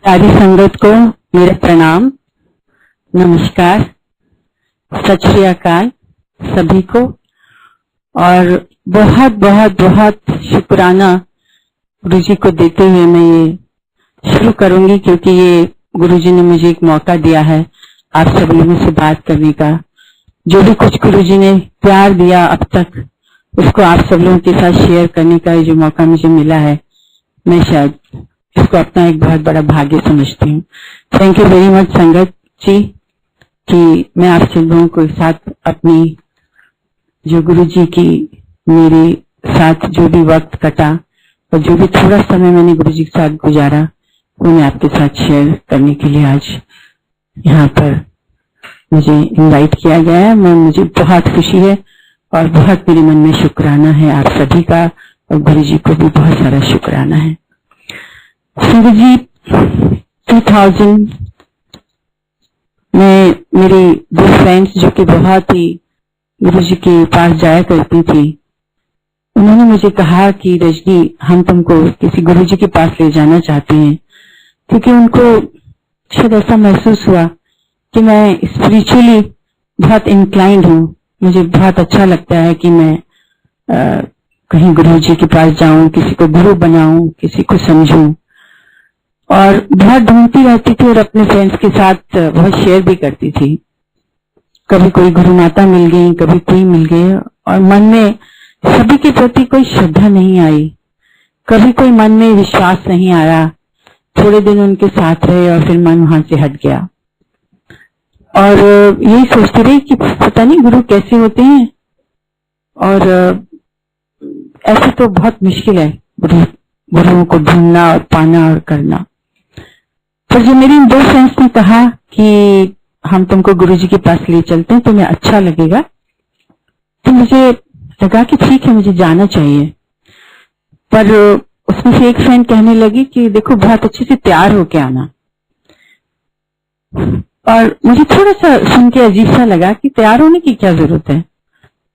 सारी संगत को मेरा प्रणाम, नमस्कार, सत श्री अकाल सभी को। और बहुत बहुत बहुत शुक्राना गुरुजी को देते हुए मैं ये शुरू करूंगी, क्योंकि ये गुरुजी ने मुझे एक मौका दिया है आप सब लोगों से बात करने का। जो भी कुछ गुरुजी ने प्यार दिया अब तक, उसको आप सब लोगों के साथ शेयर करने का जो मौका मुझे मिला है, मैं शायद इसको अपना एक बहुत बड़ा भाग्य समझती हूँ। थैंक यू वेरी मच संगत जी कि मैं आप सब लोगों के साथ अपनी जो गुरुजी की मेरे साथ जो भी वक्त कटा और जो भी थोड़ा समय मैंने गुरुजी के साथ गुजारा, वो मैं आपके साथ शेयर करने के लिए आज यहाँ पर मुझे इनवाइट किया गया है। मुझे बहुत खुशी है और बहुत मेरे मन में शुक्राना है आप सभी का, और गुरुजी को भी बहुत सारा शुक्राना है। संगत जी, 2000 में मेरी दो फ्रेंड्स जो कि बहुत ही गुरुजी के पास जाया करती थी, उन्होंने मुझे कहा कि रजनी, हम तुमको किसी गुरुजी के पास ले जाना चाहते हैं, क्योंकि उनको शायद ऐसा महसूस हुआ कि मैं स्पिरिचुअली बहुत इंक्लाइंड हूँ। मुझे बहुत अच्छा लगता है कि मैं कहीं गुरुजी के पास जाऊं, किसी को गुरु बनाऊं, किसी को समझूं, और बहुत ढूंढती रहती थी और अपने फ्रेंड्स के साथ बहुत शेयर भी करती थी। कभी कोई गुरु माता मिल गई, कभी कोई मिल गए, और मन में सभी के प्रति कोई श्रद्धा नहीं आई, कभी कोई मन में विश्वास नहीं आया। थोड़े दिन उनके साथ रहे और फिर मन वहां से हट गया, और यही सोचती रही कि पता नहीं गुरु कैसे होते हैं, और ऐसे तो बहुत मुश्किल है गुरुओं को ढूंढना और पाना और करना। पर जब मेरी दो फ्रेंड्स ने कहा कि हम तुमको गुरुजी के पास ले चलते हैं, तुम्हें अच्छा लगेगा, तो मुझे लगा कि ठीक है, मुझे जाना चाहिए। पर उसमें से एक फ्रेंड कहने लगी कि देखो, बहुत अच्छे से तैयार होके आना। और मुझे थोड़ा सा सुन के अजीब सा लगा कि तैयार होने की क्या जरूरत है,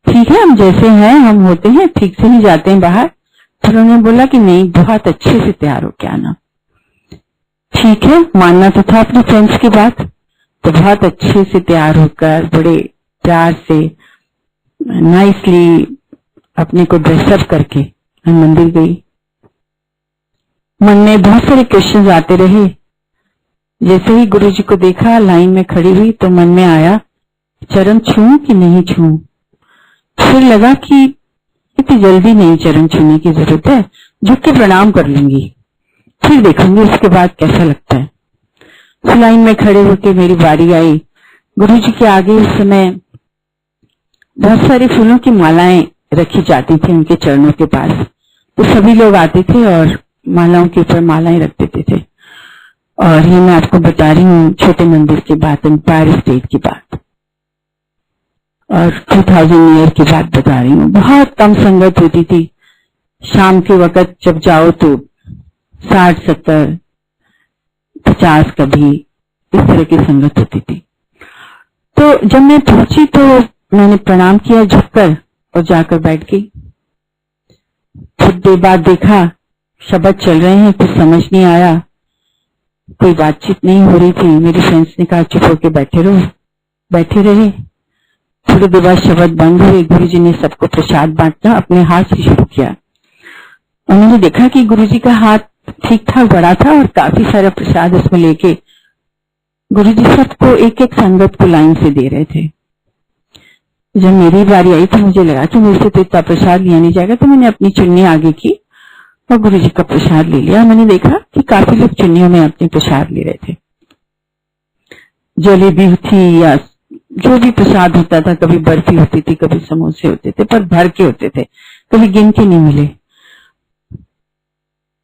ठीक है, हम जैसे हैं हम होते हैं, ठीक से ही जाते हैं बाहर। फिर उन्होंने बोला कि नहीं, बहुत अच्छे से तैयार होके आना। ठीक है, मानना तो था अपने फ्रेंड्स की बात, तो बहुत अच्छे से तैयार होकर बड़े प्यार से नाइसली अपने को ड्रेसअप करके मैं मंदिर गई। मन में बहुत सारे क्वेश्चंस आते रहे। जैसे ही गुरुजी को देखा, लाइन में खड़ी हुई, तो मन में आया चरण छूऊं कि नहीं छूऊं। फिर लगा कि इतनी जल्दी नहीं चरण छूने की जरूरत है, झुक के प्रणाम कर लूंगी, फिर देखूंगी उसके बाद कैसा लगता है। उस लाइन में खड़े होकर मेरी बारी आई। गुरुजी के आगे उस समय बहुत सारे फूलों की मालाएं रखी जाती थी उनके चरणों के पास, तो सभी लोग आते थे और मालाओं के ऊपर मालाएं रख देते थे। और ये मैं आपको बता रही हूँ छोटे मंदिर की बात, एम्पायर स्टेट की बात, और 2000 ईयर की बात बता रही हूँ। बहुत कम संगत होती थी। शाम के वक्त जब जाओ तो 60, 70, 50 कभी इस तरह की संगत होती थी। तो जब मैं पहुंची तो मैंने प्रणाम किया झुककर और जाकर बैठ गई। कुछ देर बाद देखा शब्द चल रहे हैं, कुछ समझ नहीं आया, कोई बातचीत नहीं हो रही थी। मेरे फ्रेंड्स ने कहा चुप होके बैठे रहो, बैठे रहे। थोड़ी देर बाद शब्द बंद हुए। गुरुजी ने सबको प्रसाद बांटना अपने हाथ से शुरू किया। उन्होंने देखा कि गुरुजी का हाथ ठीक ठाक बड़ा था और काफी सारा प्रसाद उसमें लेके गुरुजी सबको एक एक संगत को लाइन से दे रहे थे। जब मेरी बारी आई तो मुझे लगा कि मेरे से तो इतना प्रसाद लिया नहीं जाएगा, तो मैंने अपनी चुन्नी आगे की और गुरुजी का प्रसाद ले लिया। मैंने देखा कि काफी लोग चुन्नियों में अपने प्रसाद ले रहे थे। जलेबी थी या जो भी प्रसाद होता था, कभी बर्फी होती थी, कभी समोसे होते थे, पर भर के होते थे, कभी गिन के नहीं मिले,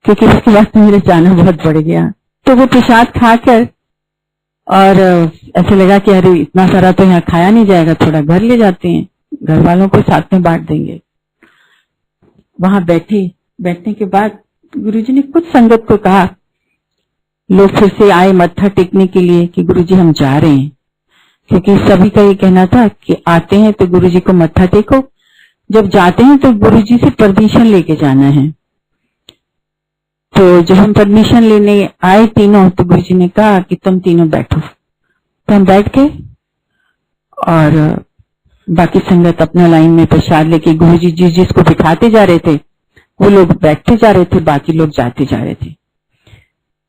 क्योंकि उसके बाद तो मेरा जाना बहुत बढ़ गया। तो वो प्रसाद खाकर और ऐसे लगा कि अरे इतना सारा तो यहाँ खाया नहीं जाएगा, थोड़ा घर ले जाते हैं, घर वालों को साथ में बांट देंगे। वहां बैठने के बाद गुरुजी ने कुछ संगत को कहा, लोग फिर से आए मत्था टेकने के लिए कि गुरुजी हम जा रहे हैं, क्योंकि सभी का ये कहना था कि आते हैं तो गुरुजी को मत्था टेको, जब जाते हैं तो गुरुजी से परमिशन लेके जाना है। तो जब हम परमिशन लेने आए तीनों, तो गुरुजी ने कहा कि तुम तीनों बैठो। तो हम बैठ गए और बाकी संगत अपना लाइन में प्रसाद लेके, गुरुजी जिसको बिठाते जा रहे थे वो लोग बैठते जा रहे थे, बाकी लोग जाते जा रहे थे।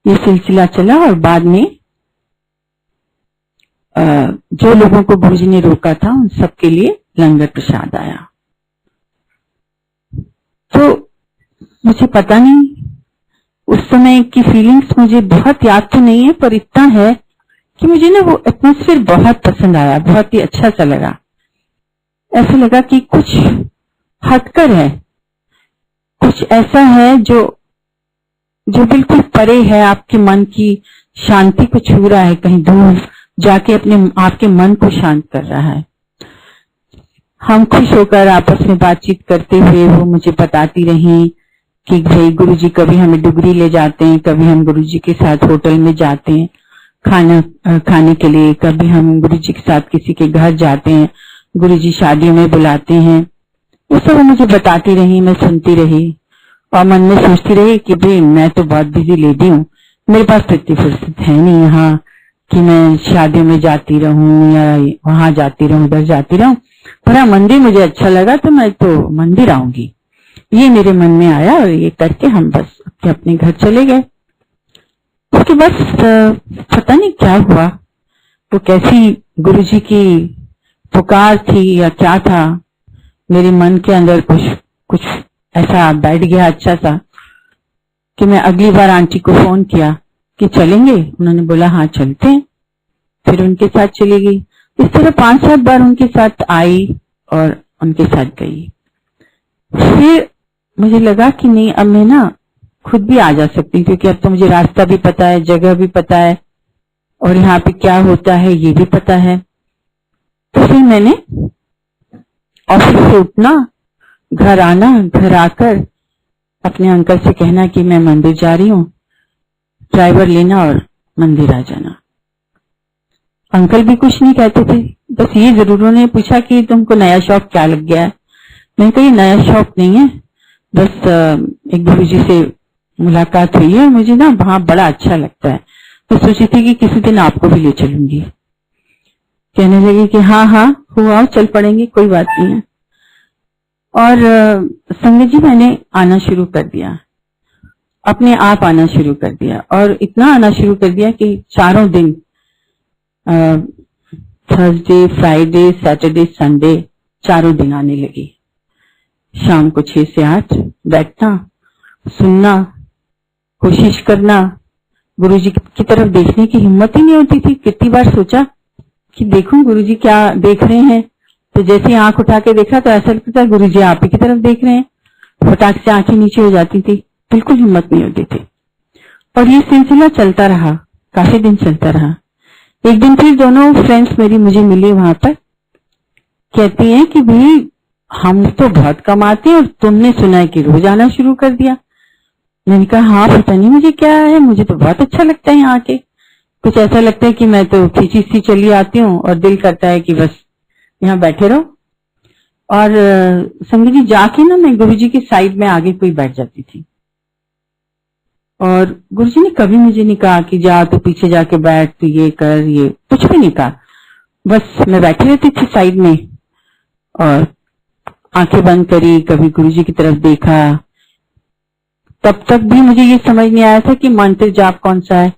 ये सिलसिला चला और बाद में जो लोगों को गुरुजी ने रोका था उन सबके लिए लंगर प्रसाद आया। तो मुझे पता नहीं उस समय की फीलिंग्स मुझे बहुत याद तो नहीं है, पर इतना है कि मुझे ना वो एटमॉस्फेयर बहुत पसंद आया, बहुत ही अच्छा सा लगा। ऐसा लगा कि कुछ हटकर है, कुछ ऐसा है जो बिल्कुल परे है, आपके मन की शांति को छू रहा है, कहीं दूर जाके अपने आपके मन को शांत कर रहा है। हम खुश होकर आपस में बातचीत करते हुए वो मुझे बताती रही कि भाई गुरुजी कभी हमें डुगरी ले जाते हैं, कभी हम गुरुजी के साथ होटल में जाते हैं खाना खाने के लिए, कभी हम गुरुजी के साथ किसी के घर जाते हैं, गुरुजी शादियों में बुलाते हैं। वो सब मुझे बताती रही, मैं सुनती रही और मन में सोचती रही कि भाई मैं तो बहुत बिजी लेडी हूँ, मेरे पास तो इतनी फुर्सत है नहीं यहाँ कि मैं शादियों में जाती रहूं या वहां जाती रहूं, उधर जाती रहूं। पर मंदिर मुझे अच्छा लगा तो मैं तो मंदिर आऊंगी, ये मेरे मन में आया और ये करके हम बस अपने घर चले गए। उसके बाद पता नहीं क्या हुआ, तो कैसी गुरुजी की पुकार थी या क्या था, मेरे मन के अंदर कुछ ऐसा बैठ गया अच्छा सा कि मैं अगली बार आंटी को फोन किया कि चलेंगे। उन्होंने बोला हाँ चलते हैं, फिर उनके साथ चली गई। इस तरह 5-7 बार उनके साथ आई और उनके साथ गई। फिर मुझे लगा कि नहीं, अब मैं ना खुद भी आ जा सकती हूँ, क्योंकि अब तो मुझे रास्ता भी पता है, जगह भी पता है और यहाँ पे क्या होता है ये भी पता है। तो फिर मैंने ऑफिस से उठना, घर आना, घर आकर अपने अंकल से कहना कि मैं मंदिर जा रही हूँ, ड्राइवर लेना और मंदिर आ जाना। अंकल भी कुछ नहीं कहते थे, बस ये जरूर उन्होंने पूछा कि तुमको नया शौक क्या लग गया है। मैंने कहा ये नया शौक नहीं है, बस एक गुरुजी से मुलाकात हुई है और मुझे ना वहां बड़ा अच्छा लगता है, तो सोची थी कि किसी दिन आपको भी ले चलूंगी। कहने लगी कि हाँ हाँ हो आओ, चल पड़ेंगे, कोई बात नहीं है। और संगत जी मैंने आना शुरू कर दिया, अपने आप आना शुरू कर दिया और इतना आना शुरू कर दिया कि चारों दिन थर्सडे, फ्राइडे, सैटरडे, संडे चारों दिन आने लगी। शाम को 6 से 8 बैठना, सुनना, कोशिश करना। गुरुजी की तरफ देखने की हिम्मत ही नहीं होती थी। कितनी बार सोचा कि देखूं गुरुजी क्या देख रहे हैं, तो जैसे ही आंख उठा के देखा तो ऐसा लगता था गुरुजी आप ही की तरफ देख रहे हैं। फटाक से आंखें नीचे हो जाती थी, बिल्कुल हिम्मत नहीं होती थी। और ये सिलसिला चलता रहा, काफी दिन चलता रहा। एक दिन फिर दोनों फ्रेंड्स मेरी मुझे मिली वहां पर, कहती हैं कि भाई हम तो बहुत कम आते हैं और तुमने सुना है कि रोज आना शुरू कर दिया। मैंने कहा हाँ पता नहीं मुझे क्या है, मुझे तो बहुत अच्छा लगता है यहाँ आके। कुछ ऐसा लगता है कि मैं तो खींची सी चली आती हूँ और दिल करता है कि बस यहाँ बैठे रहो। और संगत जी जाके ना मैं गुरुजी की साइड में आगे कोई बैठ जाती थी और गुरुजी ने कभी मुझे नहीं कहा कि जा तो पीछे जाके बैठ, तो ये कर, ये कुछ भी नहीं कहा। बस मैं बैठी रहती थी साइड में और आंखें बंद करी, कभी गुरुजी की तरफ देखा। तब तक भी मुझे ये समझ नहीं आया था कि मंत्र जाप कौन सा है।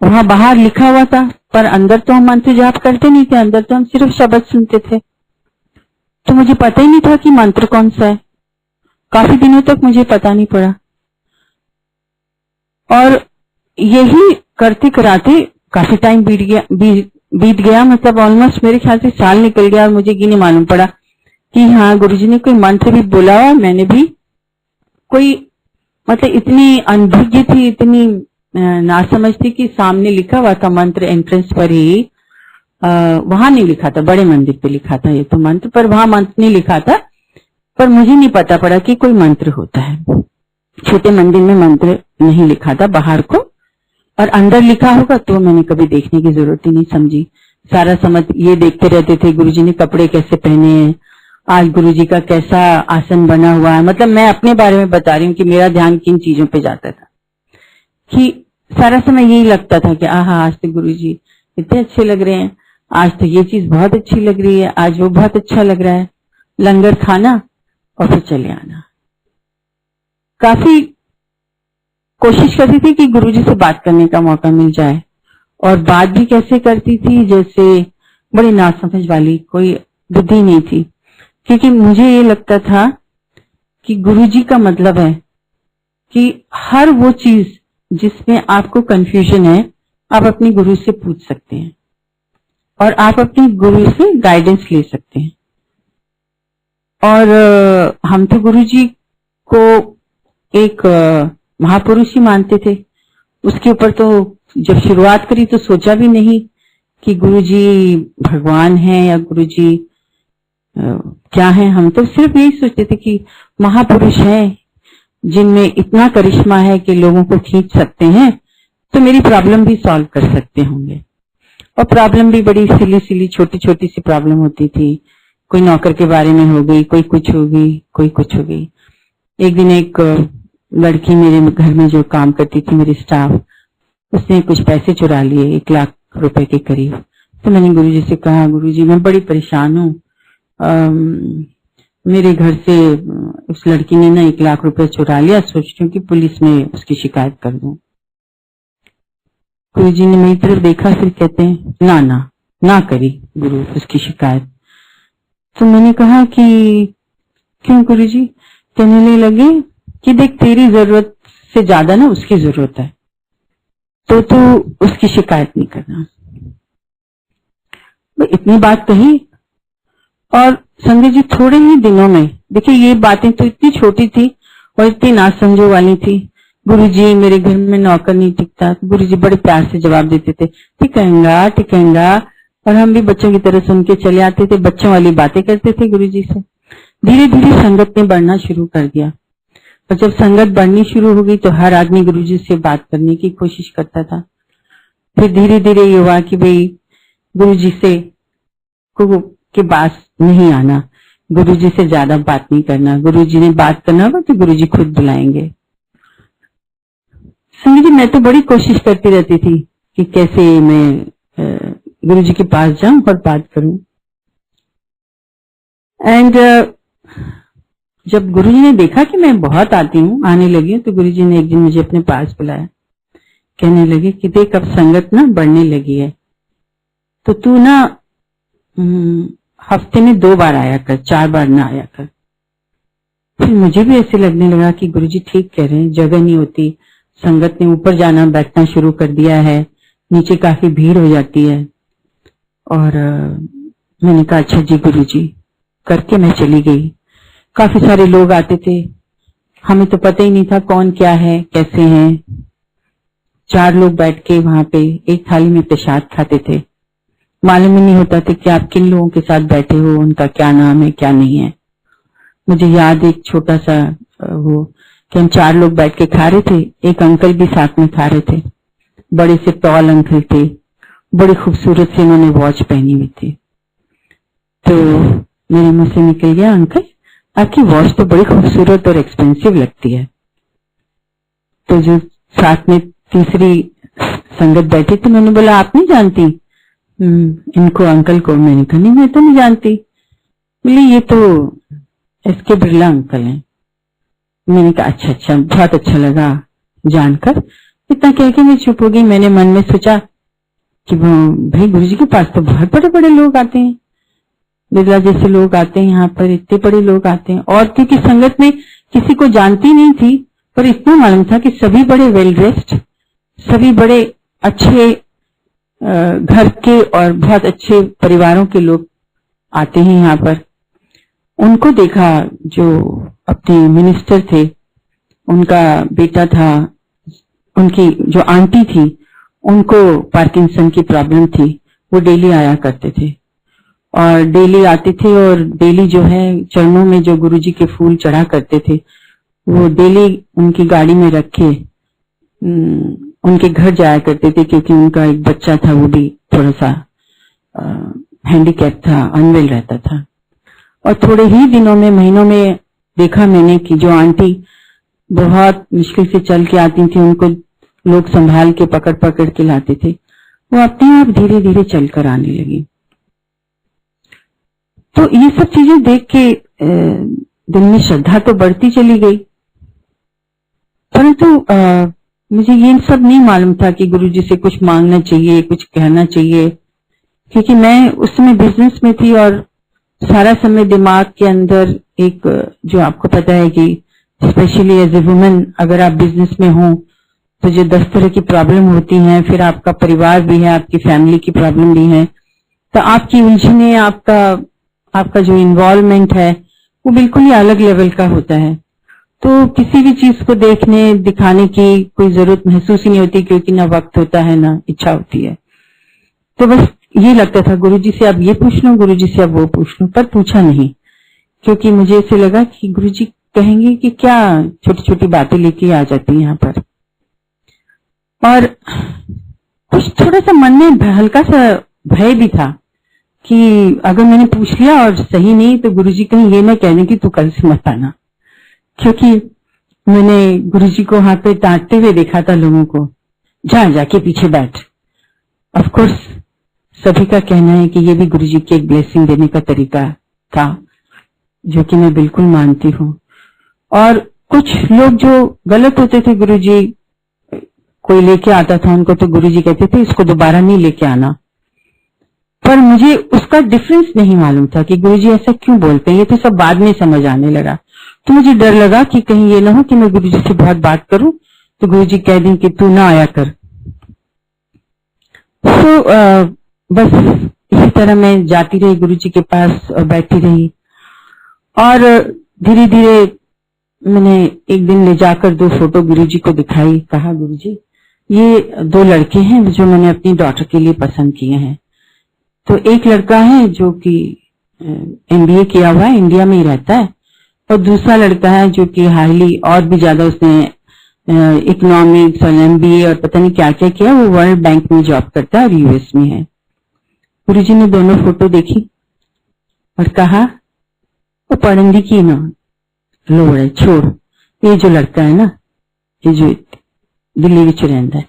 वहां बाहर लिखा हुआ था पर अंदर तो हम मंत्र जाप करते नहीं थे, अंदर तो हम सिर्फ शब्द सुनते थे, तो मुझे पता ही नहीं था कि मंत्र कौन सा है। काफी दिनों तक मुझे पता नहीं पड़ा और यही करते कराते काफी टाइम बीत गया, मतलब ऑलमोस्ट मेरे ख्याल से साल निकल गया और मुझे ये नहीं मालूम पड़ा कि हाँ गुरुजी ने कोई मंत्र भी बोला और मैंने भी कोई, मतलब इतनी अनभिज्ञ थी, इतनी नासमझ थी कि सामने लिखा हुआ था मंत्र एंट्रेंस पर ही, वहां नहीं लिखा था, बड़े मंदिर पे लिखा था ये तो मंत्र, पर वहां मंत्र नहीं लिखा था। पर मुझे नहीं पता पड़ा कि कोई मंत्र होता है। छोटे मंदिर में मंत्र नहीं लिखा था बाहर को, और अंदर लिखा होगा तो मैंने कभी देखने की जरूरत ही नहीं समझी। सारा समझ ये देखते रहते थे गुरुजी ने कपड़े कैसे पहने हैं, आज गुरुजी का कैसा आसन बना हुआ है। मतलब मैं अपने बारे में बता रही हूँ कि मेरा ध्यान किन चीजों पे जाता था। कि सारा समय यही लगता था कि आहा आज तो गुरुजी इतने अच्छे लग रहे हैं, आज तो ये चीज बहुत अच्छी लग रही है, आज वो बहुत अच्छा लग रहा है। लंगर खाना और फिर चले आना। काफी कोशिश करती थी कि गुरुजी से बात करने का मौका मिल जाए, और बात भी कैसे करती थी जैसे बड़ी नासमझ वाली, कोई बुद्धि नहीं थी। क्योंकि मुझे ये लगता था कि गुरुजी का मतलब है कि हर वो चीज जिसमें आपको कंफ्यूजन है आप अपनी गुरु से पूछ सकते हैं और आप अपनी गुरु से गाइडेंस ले सकते हैं। और हम तो गुरुजी को एक महापुरुष ही मानते थे। उसके ऊपर तो जब शुरुआत करी तो सोचा भी नहीं कि गुरुजी भगवान है या गुरुजी क्या है। हम तो सिर्फ यही सोचते थे कि महापुरुष है जिनमें इतना करिश्मा है कि लोगों को खींच सकते हैं, तो मेरी प्रॉब्लम भी सॉल्व कर सकते होंगे। और प्रॉब्लम भी बड़ी सिली छोटी छोटी सी प्रॉब्लम होती थी। कोई नौकर के बारे में हो गई, कोई कुछ हो गई, कोई कुछ हो गई। एक दिन एक लड़की मेरे घर में जो काम करती थी, मेरी स्टाफ, उसने कुछ पैसे चुरा लिए 1 लाख रुपए के करीब। तो मैंने गुरुजी से कहा, गुरुजी मैं बड़ी परेशान हूँ, मेरे घर से उस लड़की ने ना 1 लाख रुपए चुरा लिया, सोचती हूँ कि पुलिस में उसकी शिकायत कर दूं। गुरुजी ने मेरी तरफ देखा, फिर कहते हैं ना करी गुरु उसकी शिकायत। तो मैंने कहा कि क्यों गुरुजी? कहने लगे कि देख तेरी जरूरत से ज्यादा ना उसकी जरूरत है, तो तू उसकी शिकायत नहीं करना। इतनी बात कही और संजय जी थोड़े ही दिनों में, देखिए ये बातें तो इतनी छोटी थी और इतनी नासमझो वाली थी। गुरुजी मेरे घर में नौकर नहीं टिकता, गुरुजी बड़े प्यार से जवाब देते थे टिकेगा, और हम भी बच्चों की तरह सुन के चले आते थे, बच्चों वाली बातें करते थे गुरुजी से। धीरे धीरे संगत ने बढ़ना शुरू कर दिया, और जब संगत बढ़नी शुरू हो गई तो हर आदमी गुरुजी से बात करने की कोशिश करता था। फिर धीरे धीरे ये हुआ कि भाई गुरुजी से के पास नहीं आना, गुरुजी से ज्यादा बात नहीं करना, गुरुजी ने बात करना होगा तो गुरुजी खुद बुलाएंगे। सुनिए जी, मैं तो बड़ी कोशिश करती रहती थी कि कैसे मैं गुरुजी के पास जाऊं और बात करूं। एंड जब गुरुजी ने देखा कि मैं बहुत आने लगी हूं, तो गुरुजी ने एक दिन मुझे अपने पास बुलाया। कहने लगे कि देख अब संगत ना बढ़ने लगी है, तो तू ना हफ्ते में 2 बार आया कर, 4 बार ना आया कर। फिर मुझे भी ऐसे लगने लगा कि गुरुजी ठीक कह रहे हैं, जगह नहीं होती, संगत ने ऊपर जाना बैठना शुरू कर दिया है, नीचे काफी भीड़ हो जाती है। और मैंने कहा अच्छा जी गुरुजी, करके मैं चली गई। काफी सारे लोग आते थे, हमें तो पता ही नहीं था कौन क्या है कैसे हैं। 4 लोग बैठ के वहां पे एक थाली में प्रसाद खाते थे। मालूम ही नहीं होता था कि आप किन लोगों के साथ बैठे हो, उनका क्या नाम है क्या नहीं है। मुझे याद एक छोटा सा वो कि हम 4 लोग बैठ के खा रहे थे, एक अंकल भी साथ में खा रहे थे, बड़े से टॉल अंकल थे, बड़ी खूबसूरत से उन्होंने वॉच पहनी हुई थी। तो मेरे मुंह से निकल गया, अंकल आपकी वॉच तो बड़ी खूबसूरत और एक्सपेंसिव लगती है। तो जो साथ में तीसरी संगत बैठी थी, मैंने बोला आप नहीं जानती इनको अंकल को? मैंने कहा नहीं मैं तो नहीं जानती। बोले ये तो एसके बिरला अंकल हैं। मैंने कहा अच्छा बहुत अच्छा लगा जानकर। इतना कह के मैं चुप हो गई। मैंने मन में सोचा कि भाई गुरुजी के पास तो बहुत बड़े बड़े लोग आते हैं, बिरला जैसे लोग आते हैं, यहाँ पर इतने बड़े लोग आते हैं। और क्योंकि संगत में किसी को जानती नहीं थी, पर इतना मालूम था कि सभी बड़े वेल ड्रेस्ड, सभी बड़े अच्छे घर के और बहुत अच्छे परिवारों के लोग आते हैं यहाँ पर। उनको देखा, जो अपने मिनिस्टर थे, उनका बेटा था, उनकी जो आंटी थी उनको पार्किंसन की प्रॉब्लम थी, वो डेली आया करते थे और डेली आते थे और डेली जो है चरणों में जो गुरुजी के फूल चढ़ा करते थे वो डेली उनकी गाड़ी में रख के उनके घर जाया करते थे, क्योंकि उनका एक बच्चा था, वो भी थोड़ा सा हैंडीकैप था, अनवेल रहता था। और थोड़े ही दिनों में, महीनों में देखा मैंने कि जो आंटी बहुत मुश्किल से चल के आती थी, उनको लोग संभाल के पकड़ पकड़ के लाते थे, वो अपने आप धीरे धीरे चलकर आने लगी। तो ये सब चीजें देख के दिल में श्रद्धा तो बढ़ती चली गई, परंतु मुझे ये सब नहीं मालूम था कि गुरुजी से कुछ मांगना चाहिए, कुछ कहना चाहिए, क्योंकि मैं उस समय बिजनेस में थी और सारा समय दिमाग के अंदर एक, जो आपको पता है कि स्पेशली एज ए वुमेन अगर आप बिजनेस में हो तो जो 10 तरह की प्रॉब्लम होती हैं, फिर आपका परिवार भी है, आपकी फैमिली की प्रॉब्लम भी है, तो आपकी उलझने, आपका जो इन्वॉल्वमेंट है वो बिल्कुल ही अलग लेवल का होता है। तो किसी भी चीज को देखने दिखाने की कोई जरूरत महसूस ही नहीं होती, क्योंकि ना वक्त होता है ना इच्छा होती है। तो बस ये लगता था गुरुजी से अब ये पूछ लूं, गुरुजी से अब वो पूछ लूं, पर पूछा नहीं, क्योंकि मुझे ऐसे लगा कि गुरुजी कहेंगे कि क्या छोटी छोटी बातें लेके आ जाती हैं यहाँ पर। और कुछ थोड़ा सा मन में हल्का सा भय भी था कि अगर मैंने पूछ लिया और सही नहीं तो गुरुजी कहीं ये ना कहने कि तू कल से मत आना, क्योंकि मैंने गुरुजी को वहां पे डांटते हुए देखा था लोगों को, जाके पीछे बैठ। ऑफ कोर्स सभी का कहना है कि ये भी गुरुजी की एक ब्लेसिंग देने का तरीका था, जो कि मैं बिल्कुल मानती हूँ। और कुछ लोग जो गलत होते थे, गुरुजी कोई लेके आता था उनको तो गुरुजी कहते थे इसको दोबारा नहीं लेके आना, पर मुझे उसका डिफरेंस नहीं मालूम था कि गुरुजी ऐसा क्यों बोलते हैं। ये तो सब बाद में समझ आने लगा। तो मुझे डर लगा कि कहीं ये ना हो कि मैं गुरुजी से बहुत बात करूं तो गुरुजी कह दें कि तू ना आया कर। तो बस इसी तरह मैं जाती रही गुरुजी के पास और बैठी रही, और धीरे धीरे मैंने एक दिन ले जाकर 2 फोटो गुरुजी को दिखाई। कहा गुरुजी ये 2 लड़के हैं जो मैंने अपनी डॉटर के लिए पसंद किए हैं। तो एक लड़का है जो कि MBA किया हुआ है, इंडिया में ही रहता है, और दूसरा लड़का है जो कि हाईली और भी ज्यादा उसने इकोनॉमिक्स और MBA और पता नहीं क्या क्या किया, वो वर्ल्ड बैंक में जॉब करता है और US में है। गुरुजी ने दोनों फोटो देखी और कहा वो पढ़ंदी की ना लोड़ है, छोड़, ये जो लड़का है ना, ये जो दिल्ली विच रहता है,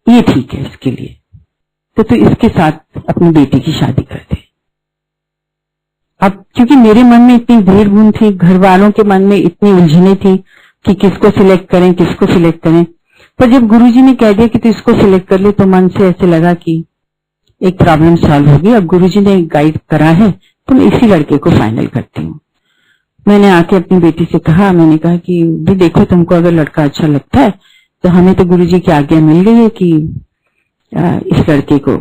ये ठीक है इसके लिए, तो इसके साथ अपनी बेटी की शादी कर दे। अब क्योंकि मेरे मन में इतनी भीड़ भून थी, घर वालों के मन में इतनी उलझने थी कि किसको सिलेक्ट करें किसको सिलेक्ट करें, पर जब गुरुजी ने कह दिया कि तू इसको सिलेक्ट कर ले तो मन से ऐसे लगा कि एक प्रॉब्लम सॉल्व होगी। अब गुरुजी ने गाइड करा है तो मैं इसी लड़के को फाइनल करती हूँ। मैंने आके अपनी बेटी से कहा, मैंने कहा कि भी देखो तुमको अगर लड़का अच्छा लगता है तो हमें तो गुरुजी की आज्ञा मिल गई है कि इस लड़के को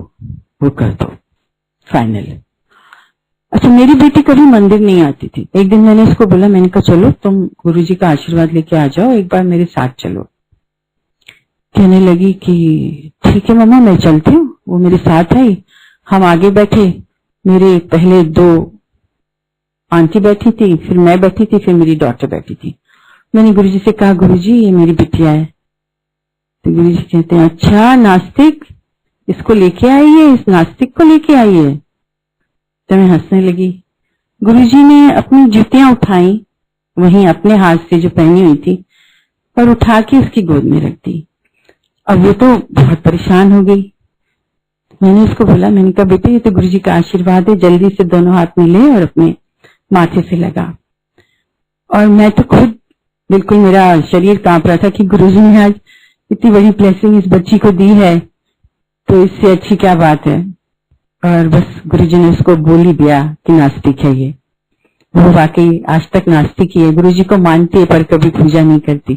वो कर दो फाइनल। अच्छा, मेरी बेटी कभी मंदिर नहीं आती थी। एक दिन मैंने इसको बोला, मैंने कहा चलो तुम गुरुजी का आशीर्वाद लेके आ जाओ, एक बार मेरे साथ चलो। कहने लगी कि ठीक है मम्मा मैं चलती हूँ। वो मेरे साथ आई, हम आगे बैठे, मेरे पहले 2 आंटी बैठी थी, फिर मैं बैठी थी, फिर मेरी डॉटर बैठी थी। मैंने गुरुजी से कहा गुरुजी ये मेरी बिटिया है। तो गुरुजी कहते हैं अच्छा नास्तिक, इसको लेके आई है, इस नास्तिक को लेके आई है। तो मैं हंसने लगी। गुरुजी ने अपनी जूतियां उठाई, वहीं अपने हाथ से जो पहनी हुई थी, और उठा के उसकी गोद में रख दी। अब वो तो बहुत परेशान हो गई। मैंने उसको बोला, मैंने कहा बेटे ये तो गुरुजी का आशीर्वाद है, जल्दी से दोनों हाथ में ले और अपने माथे से लगा। और मैं तो खुद बिल्कुल मेरा शरीर कांप रहा था कि गुरुजी ने आज इतनी बड़ी ब्लेसिंग इस बच्ची को दी है, तो इससे अच्छी क्या बात है। और बस गुरुजी ने उसको बोल ही दिया कि नास्तिक है ये। वो वाकई आज तक नास्तिक ही है, गुरुजी को मानती है पर कभी पूजा नहीं करती।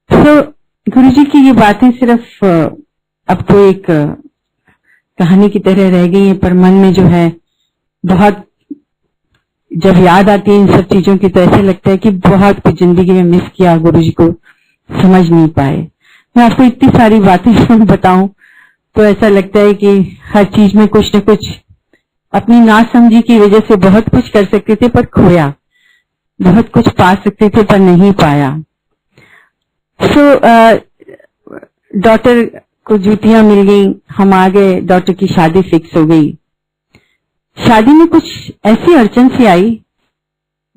तो गुरुजी की ये बातें सिर्फ अब तो एक कहानी की तरह रह गई है, पर मन में जो है बहुत जब याद आती है इन सब चीजों की तो ऐसे लगता है कि बहुत कुछ जिंदगी में मिस किया, गुरुजी को समझ नहीं पाए। मैं आपको इतनी सारी बातें बताऊं तो ऐसा लगता है कि हर चीज में कुछ न कुछ अपनी नासमझी की वजह से बहुत कुछ कर सकते थे पर खोया, बहुत कुछ पा सकते थे पर नहीं पाया। डॉटर को जूतियां मिल गई, हम आ गए, डॉटर की शादी फिक्स हो गई। शादी में कुछ ऐसी अड़चन सी आई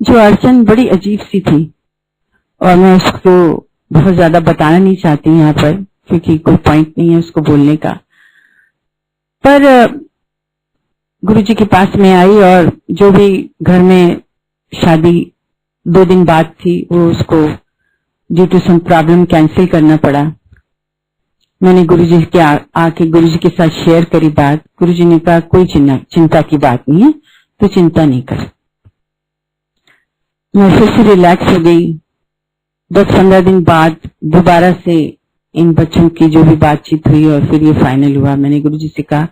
जो अड़चन बड़ी अजीब सी थी, और मैं उसको बहुत ज्यादा बताना नहीं चाहती यहाँ पर, क्योंकि कोई पॉइंट नहीं है उसको बोलने का। पर गुरुजी के पास में आई और जो भी घर में शादी 2 दिन बाद थी वो उसको due to some problem cancel करना पड़ा। मैंने गुरुजी के आके गुरुजी के साथ शेयर करी बात। गुरुजी ने कहा कोई चिंता की बात नहीं है, तो चिंता नहीं कर। मैं फिर से रिलैक्स हो गई। 10-15 दिन बाद दोबारा से इन बच्चों की जो भी बातचीत हुई और फिर ये फाइनल हुआ। मैंने गुरुजी से कहा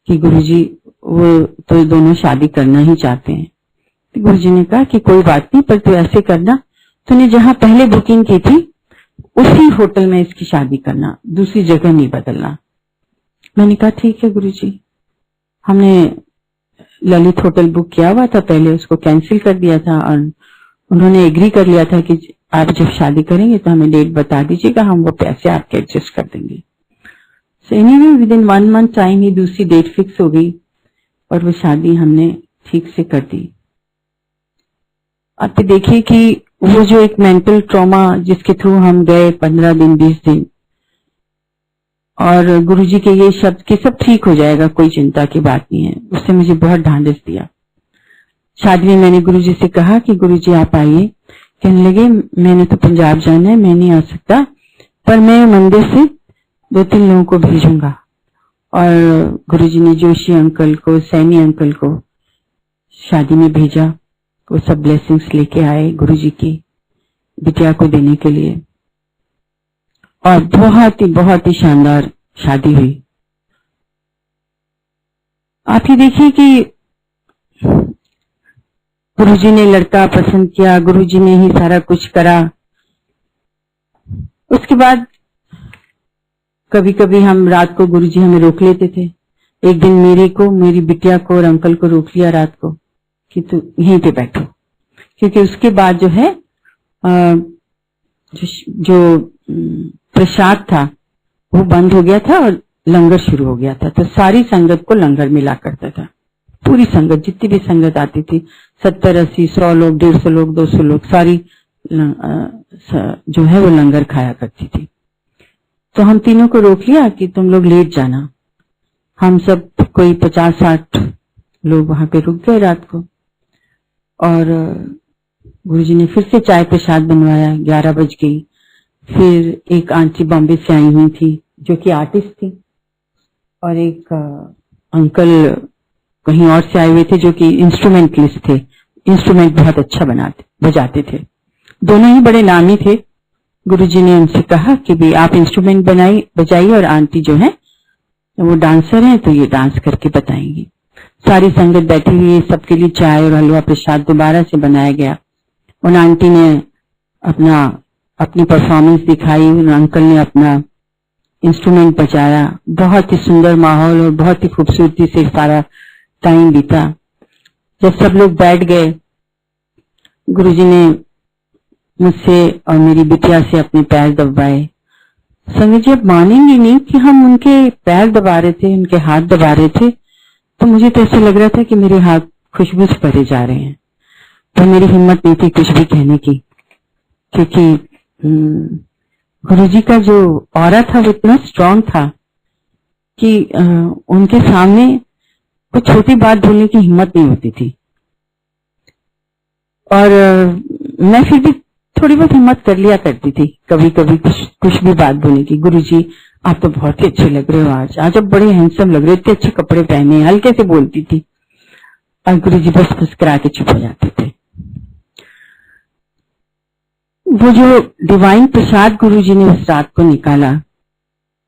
कि गुरुजी वो तो दोनों शादी करना ही चाहते हैं। तो गुरुजी ने कहा कि कोई बात नहीं, पर तू ऐसे करना, तूने जहां पहले बुकिंग की थी उसी होटल में इसकी शादी करना, दूसरी जगह नहीं बदलना। मैंने कहा ठीक है गुरुजी। हमने ललित होटल बुक किया हुआ था पहले, उसको कैंसिल कर दिया था और उन्होंने एग्री कर लिया था कि आप जब शादी करेंगे तो हमें डेट बता दीजिएगा, हम वो पैसे आपके एडजस्ट कर देंगे। So anyway within 1 month time ही दूसरी डेट फिक्स हो गई और वो शादी हमने ठीक से कर दी। आप देखिए कि वो जो एक मेंटल ट्रॉमा जिसके थ्रू हम गए 15 दिन 20 दिन, और गुरुजी के ये शब्द कि सब ठीक हो जाएगा, कोई चिंता की बात नहीं है, उससे मुझे बहुत ढांढस दिया। शादी में मैंने गुरुजी से कहा कि गुरुजी आप आइए। कहने लगे मैंने तो पंजाब जाना है, मैं नहीं आ सकता, पर मैं मंदिर से 2-3 लोगों को भेजूंगा। और गुरुजी ने जोशी अंकल को, सैनी अंकल को शादी में भेजा। वो सब ब्लेसिंग्स लेके आए गुरुजी की बिटिया को देने के लिए, और बहुत ही शानदार शादी हुई। आप ही देखिए कि गुरुजी ने लड़का पसंद किया, गुरुजी ने ही सारा कुछ करा। उसके बाद कभी कभी हम रात को गुरुजी हमें रोक लेते थे। एक दिन मेरी बिटिया को और अंकल को रोक लिया रात को कि तू यहीं पे बैठो, क्योंकि उसके बाद जो है जो प्रसाद था वो बंद हो गया था और लंगर शुरू हो गया था। तो सारी संगत को लंगर मिला करता था, पूरी संगत जितनी भी संगत आती थी, 70, 80, 100 लोग, 150 लोग, 200 लोग, सारी जो है वो लंगर खाया करती थी। तो हम तीनों को रोक लिया कि तुम लोग लेट जाना। हम सब कोई 50-60 लोग वहां पे रुक गए रात को, और गुरुजी ने फिर से चाय प्रसाद बनवाया। 11 बज गई। फिर एक आंटी बॉम्बे से आई हुई थी जो कि आर्टिस्ट थी, और एक अंकल कहीं और से आए हुए थे जो कि इंस्ट्रूमेंटलिस्ट थे, इंस्ट्रूमेंट बहुत अच्छा बजाते थे। दोनों ही बड़े नामी थे। गुरुजी ने उनसे कहा कि भी आप इंस्ट्रूमेंट बजाइए और आंटी जो है वो डांसर हैं तो ये डांस करके बताएंगी। सारी संगत बैठी हुई है, सबके लिए चाय और हलवा प्रसाद दोबारा से बनाया गया। उन आंटी ने अपनी परफॉर्मेंस दिखाई, उन अंकल ने अपना इंस्ट्रूमेंट बजाया। बहुत ही सुंदर माहौल और बहुत ही खूबसूरती से सारा टाइम बीता। जब सब लोग बैठ गए, गुरुजी ने मुझसे और मेरी बिटिया से अपने पैर दबाए। संगत जी आप मानेंगे नहीं कि हम उनके पैर दबा रहे थे, उनके हाथ दबा रहे थे, तो मुझे तो ऐसा लग रहा था कि मेरे हाथ खुशबू से भरे जा रहे हैं। तो मेरी हिम्मत नहीं थी कुछ भी कहने की, क्योंकि गुरुजी का जो ऑरा था वो इतना स्ट्रांग था कि उनके सामने कोई छोटी बात बोलने की हिम्मत नहीं होती थी। और मैं फिर भी थोड़ी बहुत हिम्मत कर लिया करती थी कभी कभी कुछ भी बात बोलने की। गुरुजी आप तो बहुत ही अच्छे लग रहे हो, आज आप बड़े हैंडसम लग रहे हो, इतने अच्छे कपड़े पहने, हल्के से बोलती थी। और गुरुजी बस मुस्कुरा के चुप हो जाते थे। वो जो डिवाइन प्रसाद गुरुजी ने उस रात को निकाला,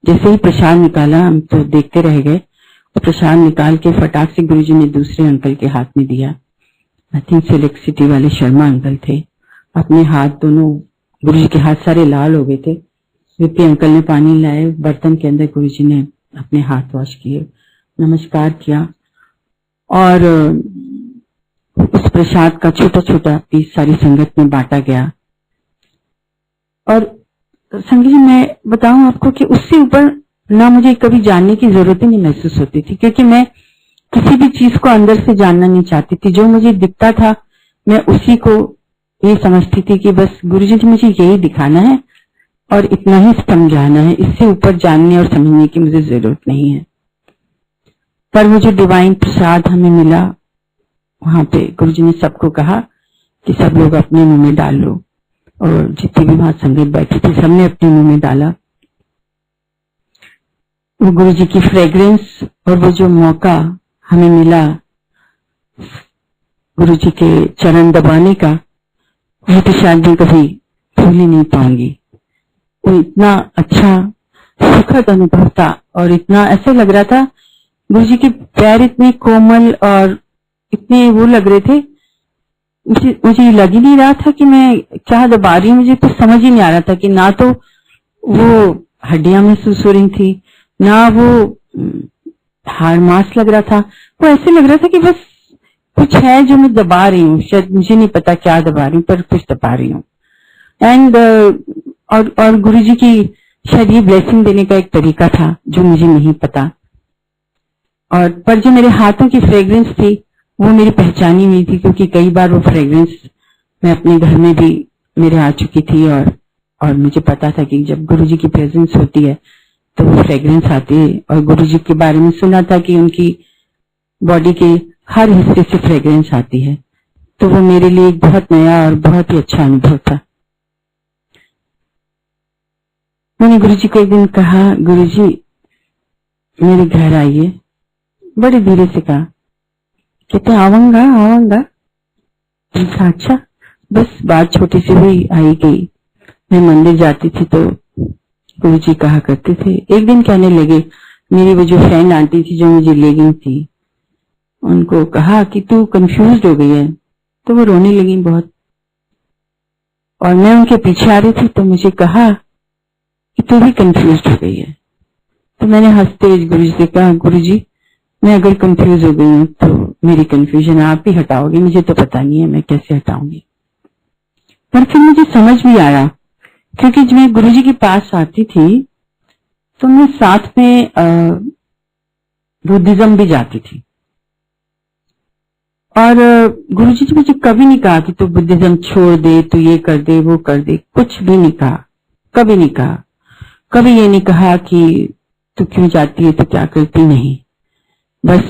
जैसे ही प्रसाद निकाला हम तो देखते रह गए। और प्रसाद निकाल के फटाक से गुरुजी ने दूसरे अंकल के हाथ में दिया। आई थिंक सिलेक्ट सिटी वाले शर्मा अंकल थे। अपने हाथ दोनों, गुरुजी के हाथ सारे लाल हो गए थे। विपी अंकल ने पानी लाए, बर्तन के अंदर गुरुजी ने अपने हाथ वॉश किए, नमस्कार किया, और उस प्रसाद का छोटा छोटा पीस सारी संगत में बांटा गया। और संगत जी मैं बताऊं आपको कि उससे ऊपर ना मुझे कभी जानने की जरूरत ही नहीं महसूस होती थी, क्योंकि मैं किसी भी चीज को अंदर से जानना नहीं चाहती थी। जो मुझे दिखता था मैं उसी को ये समझती थी कि बस गुरुजी ने मुझे यही दिखाना है और इतना ही समझाना है, इससे ऊपर जानने और समझने की मुझे जरूरत नहीं है। पर वो जो डिवाइन प्रसाद हमें मिला, वहां पे गुरुजी ने सबको कहा कि सब लोग अपने मुंह में डाल लो, और जितनी भी वहां संगत बैठी थी सबने अपने मुंह में डाला। वो गुरुजी की फ्रेग्रेंस और वो जो मौका हमें मिला गुरुजी के चरण दबाने का, वो तो शायद मैं कभी भूल ही नहीं पाऊंगी। वो इतना अच्छा सुखद अनुभव था, और इतना ऐसा लग रहा था गुरुजी के पैर इतने कोमल और इतने वो लग रहे थे, मुझे लग ही नहीं रहा था कि मैं क्या दबा रही हूँ। मुझे तो समझ ही नहीं आ रहा था कि ना तो वो हड्डियां महसूस हो रही थी, ना वो हाड़ मांस लग रहा था। वो ऐसे लग रहा था कि बस कुछ है जो मैं दबा रही हूँ, शायद मुझे नहीं पता क्या दबा रही हूँ, पर कुछ दबा रही हूँ। एंड और गुरुजी की शायद ये ब्लेसिंग देने का एक तरीका था जो मुझे नहीं पता। और पर जो मेरे हाथों की फ्रेग्रेंस थी वो मेरी पहचानी हुई थी, क्योंकि कई बार वो फ्रेग्रेंस मैं अपने घर में भी मेरे आ चुकी थी, और मुझे पता था कि जब गुरुजी की प्रेजेंस होती है तो वो फ्रेग्रेंस आती है। और गुरुजी के बारे में सुना था कि उनकी बॉडी के हर हिस्से से फ्रेग्रेंस आती है, तो वो मेरे लिए एक बहुत नया और बहुत ही अच्छा अनुभव था। मैंने गुरुजी को एक दिन कहा, गुरुजी मेरे घर आइए, बड़े धीरे से कहा। कहते आऊंगा आऊंगा। अच्छा, बस बात छोटी सी हुई, आई गई। मैं मंदिर जाती थी तो गुरुजी कहा करते थे, एक दिन कहने लगे, मेरी वो जो फ्रेंड आंटी थी जो मुझे ले गई थी, उनको कहा कि तू कंफ्यूज हो गई है, तो वो रोने लगी बहुत। और मैं उनके पीछे आ रही थी तो मुझे कहा कि तू भी कंफ्यूज हो गई है। तो मैंने हंसते हुए गुरुजी से कहा, गुरुजी मैं अगर कंफ्यूज हो गई हूँ तो मेरी कंफ्यूजन आप ही हटाओगे, मुझे तो पता नहीं है मैं कैसे हटाऊंगी। पर फिर मुझे समझ भी आया, क्योंकि जब मैं गुरुजी के पास आती थी तो मैं साथ में बुद्धिज्म भी जाती थी, और गुरुजी ने मुझे कभी नहीं कहा कि तू बुद्धिज्म छोड़ दे, तू ये कर दे वो कर दे, कुछ भी नहीं कहा, कभी नहीं कहा। कभी ये नहीं कहा कि तू क्यों जाती है, तू क्या करती, नहीं। बस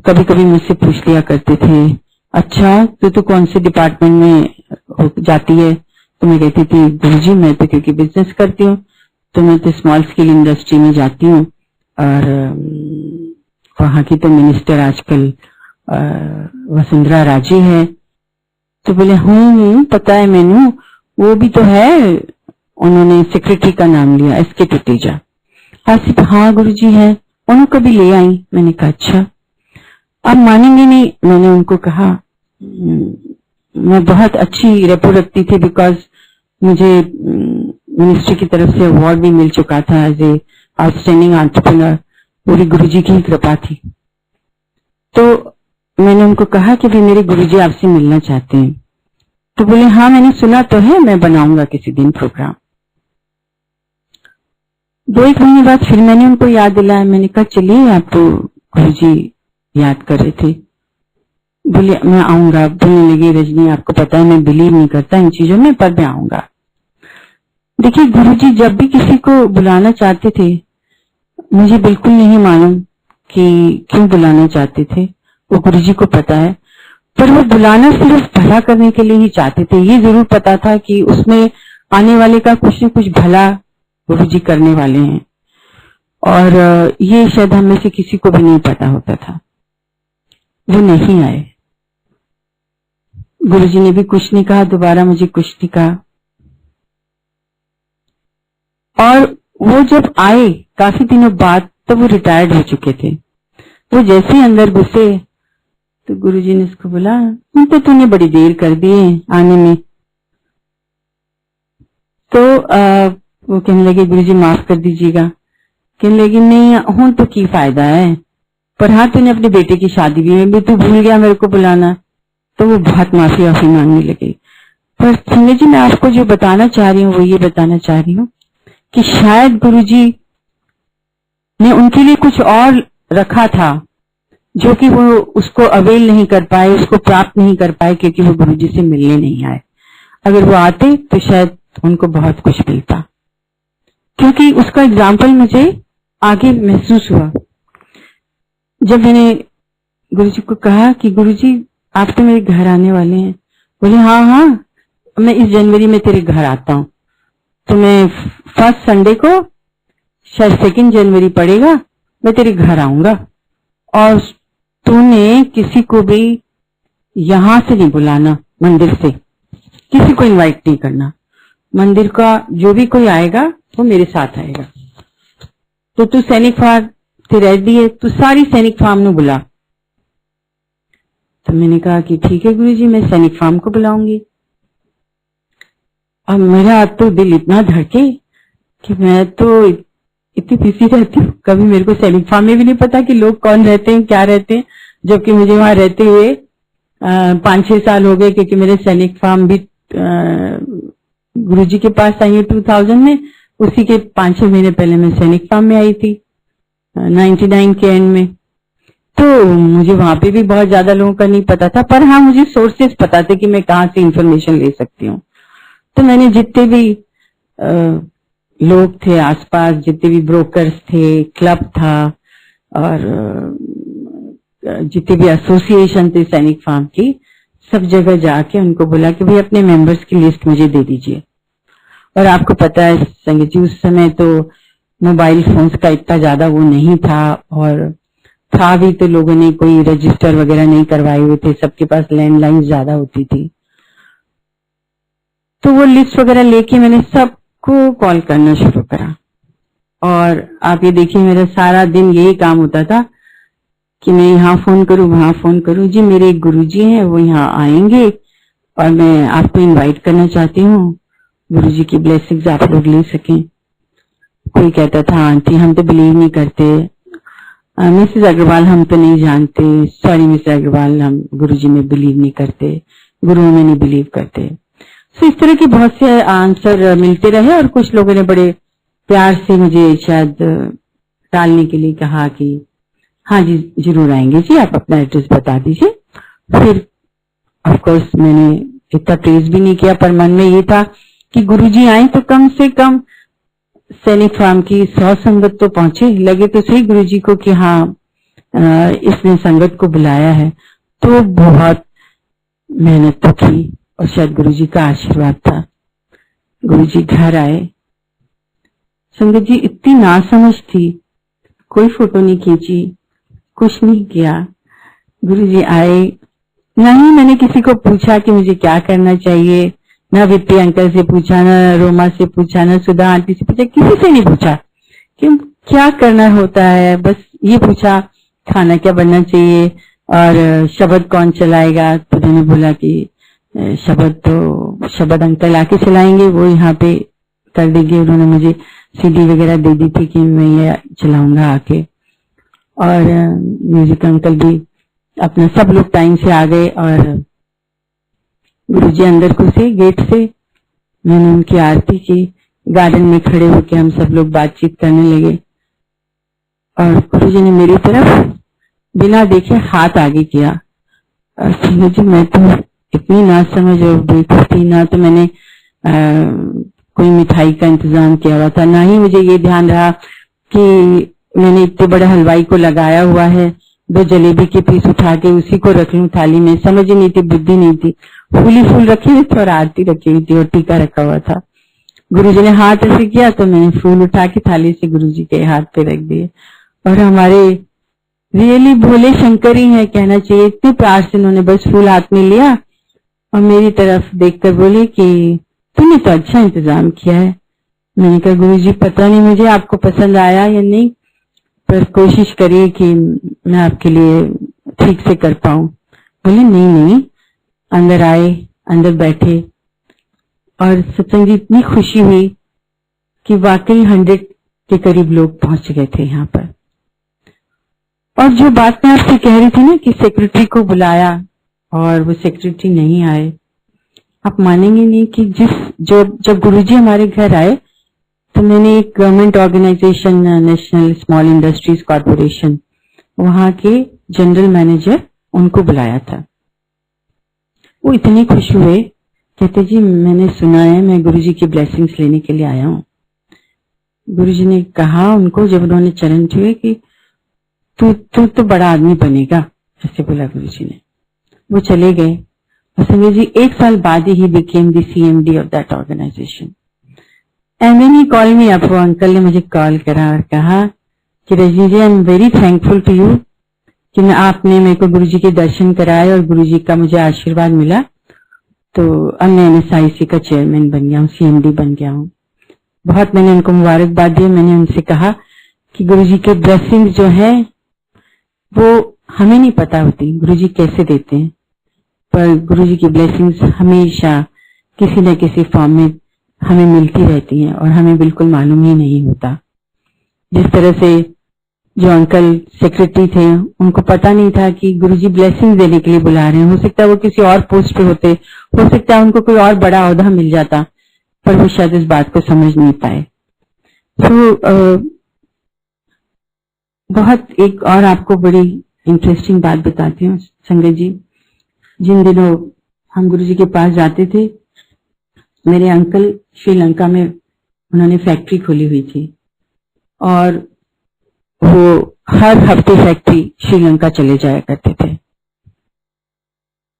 कभी कभी मुझसे पूछ लिया करते थे, अच्छा तो कौन से डिपार्टमेंट में जाती है? तो मैं कहती थी, गुरुजी मैं तो क्योंकि बिजनेस करती हूँ तो मैं तो स्मॉल स्केल इंडस्ट्री में जाती हूँ, और वहां की तो मिनिस्टर आजकल वसुंधरा राजे है। तो बोले पता है मैनू, वो भी तो है, उन्होंने सेक्रेटरी का नाम लिया, एसके टुटेजा। आसिफ, हाँ गुरुजी है, उन्होंने कभी ले आई। मैंने कहा अच्छा। आप मानेंगे नहीं, मैंने उनको कहा मैं बहुत अच्छी रेपो रखती थी, बिकॉज मुझे मिनिस्ट्री की तरफ से अवार्ड भी मिल चुका था एज ए आउटस्टैंडिंग एंटरप्रेन्योर, पूरी गुरुजी की ही कृपा थी। तो मैंने उनको कहा कि भाई मेरे गुरुजी आपसे मिलना चाहते हैं। तो बोले हाँ मैंने सुना तो है, मैं बनाऊंगा किसी दिन प्रोग्राम। 2-1 महीने बाद फिर मैंने उनको याद दिलाया, मैंने कहा चलिए, आप तो गुरुजी याद कर रहे थे। बोले मैं आऊंगा। बोलने लगी, रजनी आपको पता है मैं बिलीव नहीं करता इन चीजों में, पर मैं आऊंगा। देखिए गुरुजी जब भी किसी को बुलाना चाहते थे, मुझे बिल्कुल नहीं मालूम कि क्यों बुलाना चाहते थे, वो गुरुजी को पता है, पर वो बुलाना सिर्फ भला करने के लिए ही चाहते थे। ये जरूर पता था कि उसमें आने वाले का कुछ न कुछ भला गुरुजी करने वाले हैं, और ये शायद हम में से किसी को भी नहीं पता होता था। वो नहीं आए, गुरुजी ने भी कुछ नहीं कहा, दोबारा मुझे कुछ नहीं कहा। और वो जब आए काफी दिनों बाद, तो वो रिटायर्ड हो चुके थे। वो जैसे ही अंदर घुसे तो गुरुजी ने उसको बोला, तो तूने बड़ी देर कर दी है आने में। तो वो कहने लगे, गुरुजी माफ कर दीजिएगा। कहने लगी, नहीं हूं तो की फायदा है, पर हाँ तूने अपने बेटे की शादी भी तू भूल गया मेरे को बुलाना। तो वो बहुत माफी मांगने लगी। पर सुनिए जी, मैं आपको जो बताना चाह रही हूँ वो ये बताना चाह रही हूँ कि शायद गुरुजी ने उनके लिए कुछ और रखा था जो कि वो उसको अवेल नहीं कर पाए, उसको प्राप्त नहीं कर पाए, क्योंकि वो गुरुजी से मिलने नहीं आए। अगर वो आते तो शायद उनको बहुत कुछ मिलता। क्योंकि उसका एग्जाम्पल मुझे आगे महसूस हुआ। जब मैंने गुरुजी को कहा कि गुरुजी आप तो मेरे घर आने वाले हैं, बोले हाँ हाँ मैं इस जनवरी में तेरे घर आता हूँ, तो मैं फर्स्ट संडे को, शायद 2 जनवरी पड़ेगा, मैं तेरे घर आऊंगा, और तूने किसी को भी यहां से नहीं बुलाना, मंदिर से किसी को इनवाइट नहीं करना, मंदिर का जो भी कोई आएगा वो मेरे साथ आएगा, तो तू सैनिक फार्म से रेडी है, तू सारी सैनिक फार्म ने बुला। तो मैंने कहा कि ठीक है गुरुजी, मैं सैनिक फार्म को बुलाऊंगी। अब मेरा तो दिल इतना धड़के कि मैं तो इतनी बिजी रहती हूँ, कभी मेरे को सैनिक फार्म में भी नहीं पता कि लोग कौन रहते हैं, क्या रहते हैं, जबकि मुझे वहां रहते हुए 5-6 साल हो गए, क्योंकि मेरे सैनिक फार्म भी गुरुजी के पास आई है 2000 में, उसी के 5-6 महीने पहले मैं सैनिक फार्म में आई थी 99 के एंड में। तो मुझे वहां पे भी बहुत ज्यादा लोगों का नहीं पता था, पर हाँ मुझे सोर्सेस पता थे कि मैं कहाँ से इंफॉर्मेशन ले सकती हूँ। तो मैंने जितने भी लोग थे आसपास, जितने भी ब्रोकर्स थे, क्लब था, और जितने भी एसोसिएशन थे सैनिक फार्म की, सब जगह जाके उनको बोला कि भाई अपने मेंबर्स की लिस्ट मुझे दे दीजिए। और आपको पता है संगीत जी, उस समय तो मोबाइल फोन्स का इतना ज्यादा वो नहीं था, और था भी तो लोगों ने कोई रजिस्टर वगैरह नहीं करवाए हुए थे, सबके पास लैंडलाइन ज्यादा होती थी। तो वो लिस्ट वगैरह लेके मैंने सबको कॉल करना शुरू करा, और आप ये देखिए मेरा सारा दिन यही काम होता था कि मैं यहाँ फोन करूं, वहां फोन करूं, जी मेरे एक गुरुजी हैं वो यहाँ आएंगे और मैं आपको इनवाइट करना चाहती हूँ, गुरुजी की ब्लेसिंग्स आप लोग ले सकें। कोई कहता था आंटी हम तो बिलीव नहीं करते, मिसेस अग्रवाल हम तो नहीं जानते, सॉरी मिसेस अग्रवाल हम गुरुजी में बिलीव नहीं करते, गुरुओं में नहीं बिलीव करते। तो इस तरह के बहुत से आंसर मिलते रहे, और कुछ लोगों ने बड़े प्यार से मुझे शायद टालने के लिए कहा कि हाँ जी जरूर आएंगे जी, आप अपना एड्रेस बता दीजिए। फिर ऑफ कोर्स मैंने इतना प्रेज भी नहीं किया, पर मन में ये था कि गुरुजी आए तो कम से कम सैनिक फार्म की 100 संगत तो पहुंचे, लगे तो सही गुरुजी को कि हाँ इसने संगत को बुलाया है। तो बहुत मेहनत तो की, और शायद गुरुजी का आशीर्वाद था। गुरुजी घर आए, संगत जी इतनी नासमझ थी, कोई फोटो नहीं खींची, कुछ नहीं किया। गुरुजी आए, ना ही मैंने किसी को पूछा कि मुझे क्या करना चाहिए, ना वित्ती अंकल से पूछा, ना रोमा से पूछा, ना सुधा आंटी से पूछा, किसी से नहीं पूछा कि क्या करना होता है। बस ये पूछा खाना क्या बनना चाहिए और शब्द कौन चलाएगा। तो मैंने बोला कि शब्द अंकल आके चलाएंगे, वो यहाँ पे कर देंगे। उन्होंने मुझे सीडी वगैरह दे दी थी कि मैं ये चलाऊंगा आके, और म्यूजिक अंकल भी अपना, सब लोग टाइम से आ गए। और गुरुजी अंदर घुसे गेट से, मैंने उनकी आरती की, गार्डन में खड़े होकर हम सब लोग बातचीत करने लगे, और गुरुजी ने मेरी तरफ बिना देखे हाथ आगे किया। और जी मैं तो इतनी ना समझ और बेवकूफ थी, ना तो मैंने कोई मिठाई का इंतजाम किया हुआ था, ना ही मुझे ये ध्यान रहा कि मैंने इतने बड़े हलवाई को लगाया हुआ है, 2 जलेबी के पीस उठा के उसी को रख लूं थाली में, समझ ही नहीं थी, बुद्धि नहीं थी। फूली फूल रखी हुई थी और आरती रखी हुई थी और टीका रखा हुआ था। गुरुजी ने हाथ ऐसे किया तो मैंने फूल उठा के थाली से गुरुजी के हाथ पे रख दिए, और हमारे रियली भोले शंकर ही है कहना चाहिए, इतने प्यार से उन्होंने बस फूल हाथ में लिया और मेरी तरफ देखकर बोले कि तूने तो अच्छा इंतजाम किया है। मैंने कहा गुरुजी पता नहीं मुझे आपको पसंद आया या नहीं, पर कोशिश करिए कि मैं आपके लिए ठीक से कर पाऊं। बोले नहीं नहीं, अंदर आए, अंदर बैठे, और सत्संग जी इतनी खुशी हुई कि वाकई 100 के करीब लोग पहुंच गए थे यहाँ पर। और जो बात मैं आपसे कह रही थी ना कि सेक्रेटरी को बुलाया और वो सेक्रेटरी नहीं आए, आप मानेंगे नहीं कि जब गुरुजी हमारे घर आए तो मैंने एक government organization, National Small Industries Corporation, वहां के जनरल मैनेजर उनको बुलाया था। वो इतने खुश हुए, कहते जी मैंने सुना है, मैं गुरुजी की ब्लेसिंग्स लेने के लिए आया हूँ। गुरुजी ने कहा उनको, जब उन्होंने चरण छुए, कि तू तो बड़ा आदमी बनेगा, ऐसे बोला गुरुजी ने। वो चले गए। और संजय जी 1 साल बाद ही became the CMD of that organisation. And then he call me up. वो अंकल ने मुझे कॉल करा और कहा कि Rajni ji, I am very thankful to you कि आपने मेरे को गुरुजी के दर्शन कराए और गुरुजी का मुझे आशीर्वाद मिला, तो अब मैं NSIC का चेयरमैन बन गया हूँ, CMD बन गया हूँ। बहुत मैंने उनको मुबारकबाद दी। मैंने उनसे कहा कि गुरुजी के ब्लेसिंग्स जो है वो हमें नहीं पता होती गुरुजी कैसे देते हैं, पर गुरुजी की ब्लेसिंग्स हमेशा किसी न किसी फॉर्म में हमें मिलती रहती हैं और हमें बिल्कुल मालूम ही नहीं होता। जिस तरह से जो अंकल सेक्रेटरी थे, उनको पता नहीं था कि गुरुजी ब्लेसिंग देने के लिए बुला रहे हैं। हो सकता है वो किसी और पोस्ट पे होते, हो सकता है उनको कोई और बड़ा ओहदा मिल जाता, पर वो शायद इस बात को समझ नहीं पाए। बहुत एक और आपको बड़ी इंटरेस्टिंग बात बताती हूँ संगत जी। जिन दिनों हम गुरुजी के पास जाते थे, मेरे अंकल श्रीलंका में उन्होंने फैक्ट्री खोली हुई थी और वो हर हफ्ते फैक्ट्री श्रीलंका चले जाया करते थे।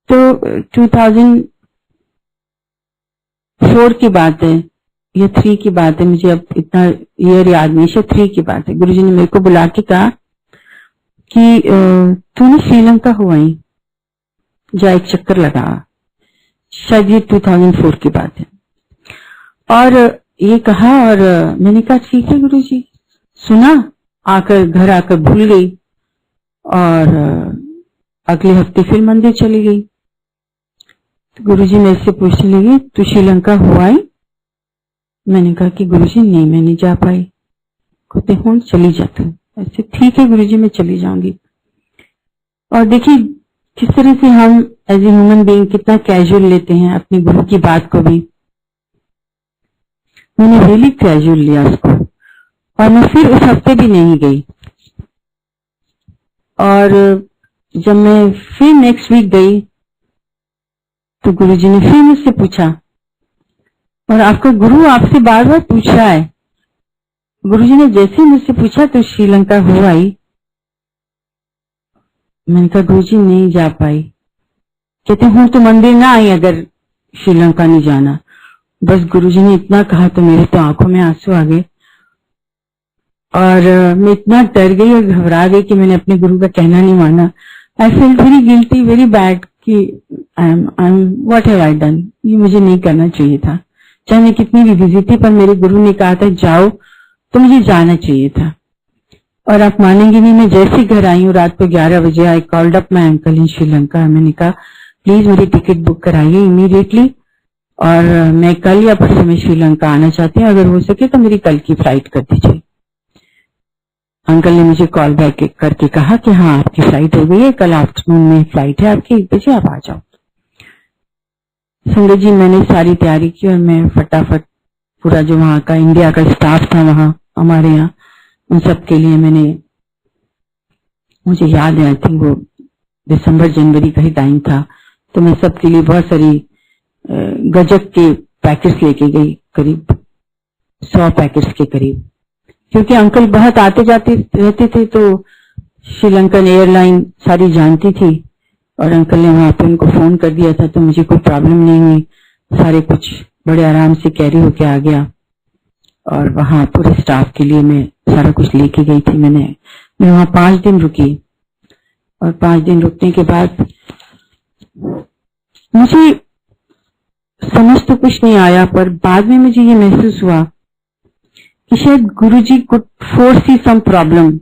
तो 2004 की बात है या 3 की बात है, मुझे अब इतना ईयर याद नहीं, शायद 3 की बात है। गुरुजी ने मेरे को बुला के कहा कि तूने श्रीलंका हुआ ही, जा एक चक्कर लगा। शायद ये 2004 की बात है। और ये कहा और मैंने कहा ठीक है गुरुजी, सुना, आकर घर आकर भूल गई और अगले हफ्ते फिर मंदिर चली गई। तो गुरुजी मेरे से पूछने लगे तू श्रीलंका हुआ है? मैंने कहा कि गुरुजी नहीं, मैं नहीं जा पाई। कहते हूँ चली जा तू। ऐसे ठीक है गुरुजी, मैं चली जाऊंगी। और देखिए किस तरह से हम एज ए ह्यूमन बीइंग कितना कैजुअल लेते हैं अपनी गुरु की बात को भी। मैंने रियली कैजुअल लिया उसको और मैं फिर उस हफ्ते भी नहीं गई। और जब मैं फिर नेक्स्ट वीक गई तो गुरुजी ने फिर मुझसे पूछा, और आपका गुरु आपसे बार बार पूछ रहा है। गुरुजी ने जैसे ही मुझसे पूछा तो श्रीलंका हो आई। मैंने कहा गुरुजी नहीं जा पाई। कहते हूं तो मंदिर ना आई अगर श्रीलंका नहीं जाना। बस गुरुजी ने इतना कहा तो मेरे तो आंखों में आंसू आ गए और मैं इतना डर गई और घबरा गई कि मैंने अपने गुरु का कहना नहीं माना। I felt very guilty, very bad कि व्हाट हैव आई डन, ये मुझे नहीं करना चाहिए था। चाहे मैं कितनी भी बिजी थी, पर मेरे गुरु ने कहा था जाओ तो मुझे जाना चाहिए था। और आप मानेंगे नहीं, मैं जैसे घर आई हूँ रात को 11 बजे, I called up my uncle इन श्रीलंका। मैंने कहा प्लीज मेरी टिकट बुक कराइए इमीडिएटली और मैं कल या परसों में श्रीलंका आना चाहती हूँ, अगर हो सके तो मेरी कल की फ्लाइट कर दीजिए। अंकल ने मुझे कॉल बैक करके कहा कि हाँ आपकी फ्लाइट हो गई है, कल आफ्टरनून में फ्लाइट है आपकी, 1 बजे आप आ जाओ। संगत जी मैंने सारी तैयारी की और मैं फटाफट पूरा जो वहां का इंडिया का स्टाफ था वहां हमारे यहाँ, उन सब के लिए मैंने, मुझे याद है आई थिंक वो दिसंबर जनवरी का ही टाइम था, तो मैं सबके लिए बहुत सारी गजक के पैकेट्स लेके गई, करीब 100 पैकेट्स के करीब, क्योंकि अंकल बहुत आते जाते रहते थे तो श्रीलंकन एयरलाइन सारी जानती थी और अंकल ने वहां पे उनको फोन कर दिया था, तो मुझे कोई प्रॉब्लम नहीं हुई। सारे कुछ बड़े आराम से कैरी होके आ गया और वहां पूरे स्टाफ के लिए मैं सारा कुछ लेके गई थी। मैं वहां 5 दिन रुकी और 5 दिन रुकने के बाद मुझे समझ तो कुछ नहीं आया, पर बाद में मुझे ये महसूस हुआ कि शायद गुरुजी could foresee some problem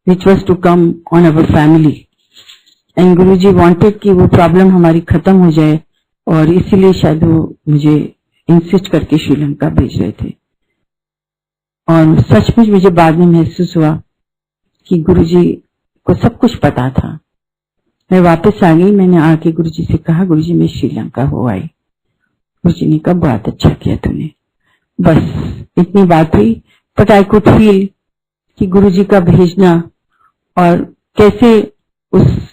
which was to come on our family and Guruji wanted कि वो प्रॉब्लम हमारी खत्म हो जाए और इसीलिए शायद वो मुझे इंसिस्ट करके श्रीलंका भेज रहे थे। और सचमुच मुझे बाद में महसूस हुआ कि गुरुजी को सब कुछ पता था। मैं वापस आ गई, मैंने आके गुरुजी से कहा गुरुजी मैं श्रीलंका हो आई। गुरुजी ने कहा बहुत अच्छा किया तूने। बस इतनी बात हुई, बट आई कुड फील कि गुरुजी का भेजना और कैसे उस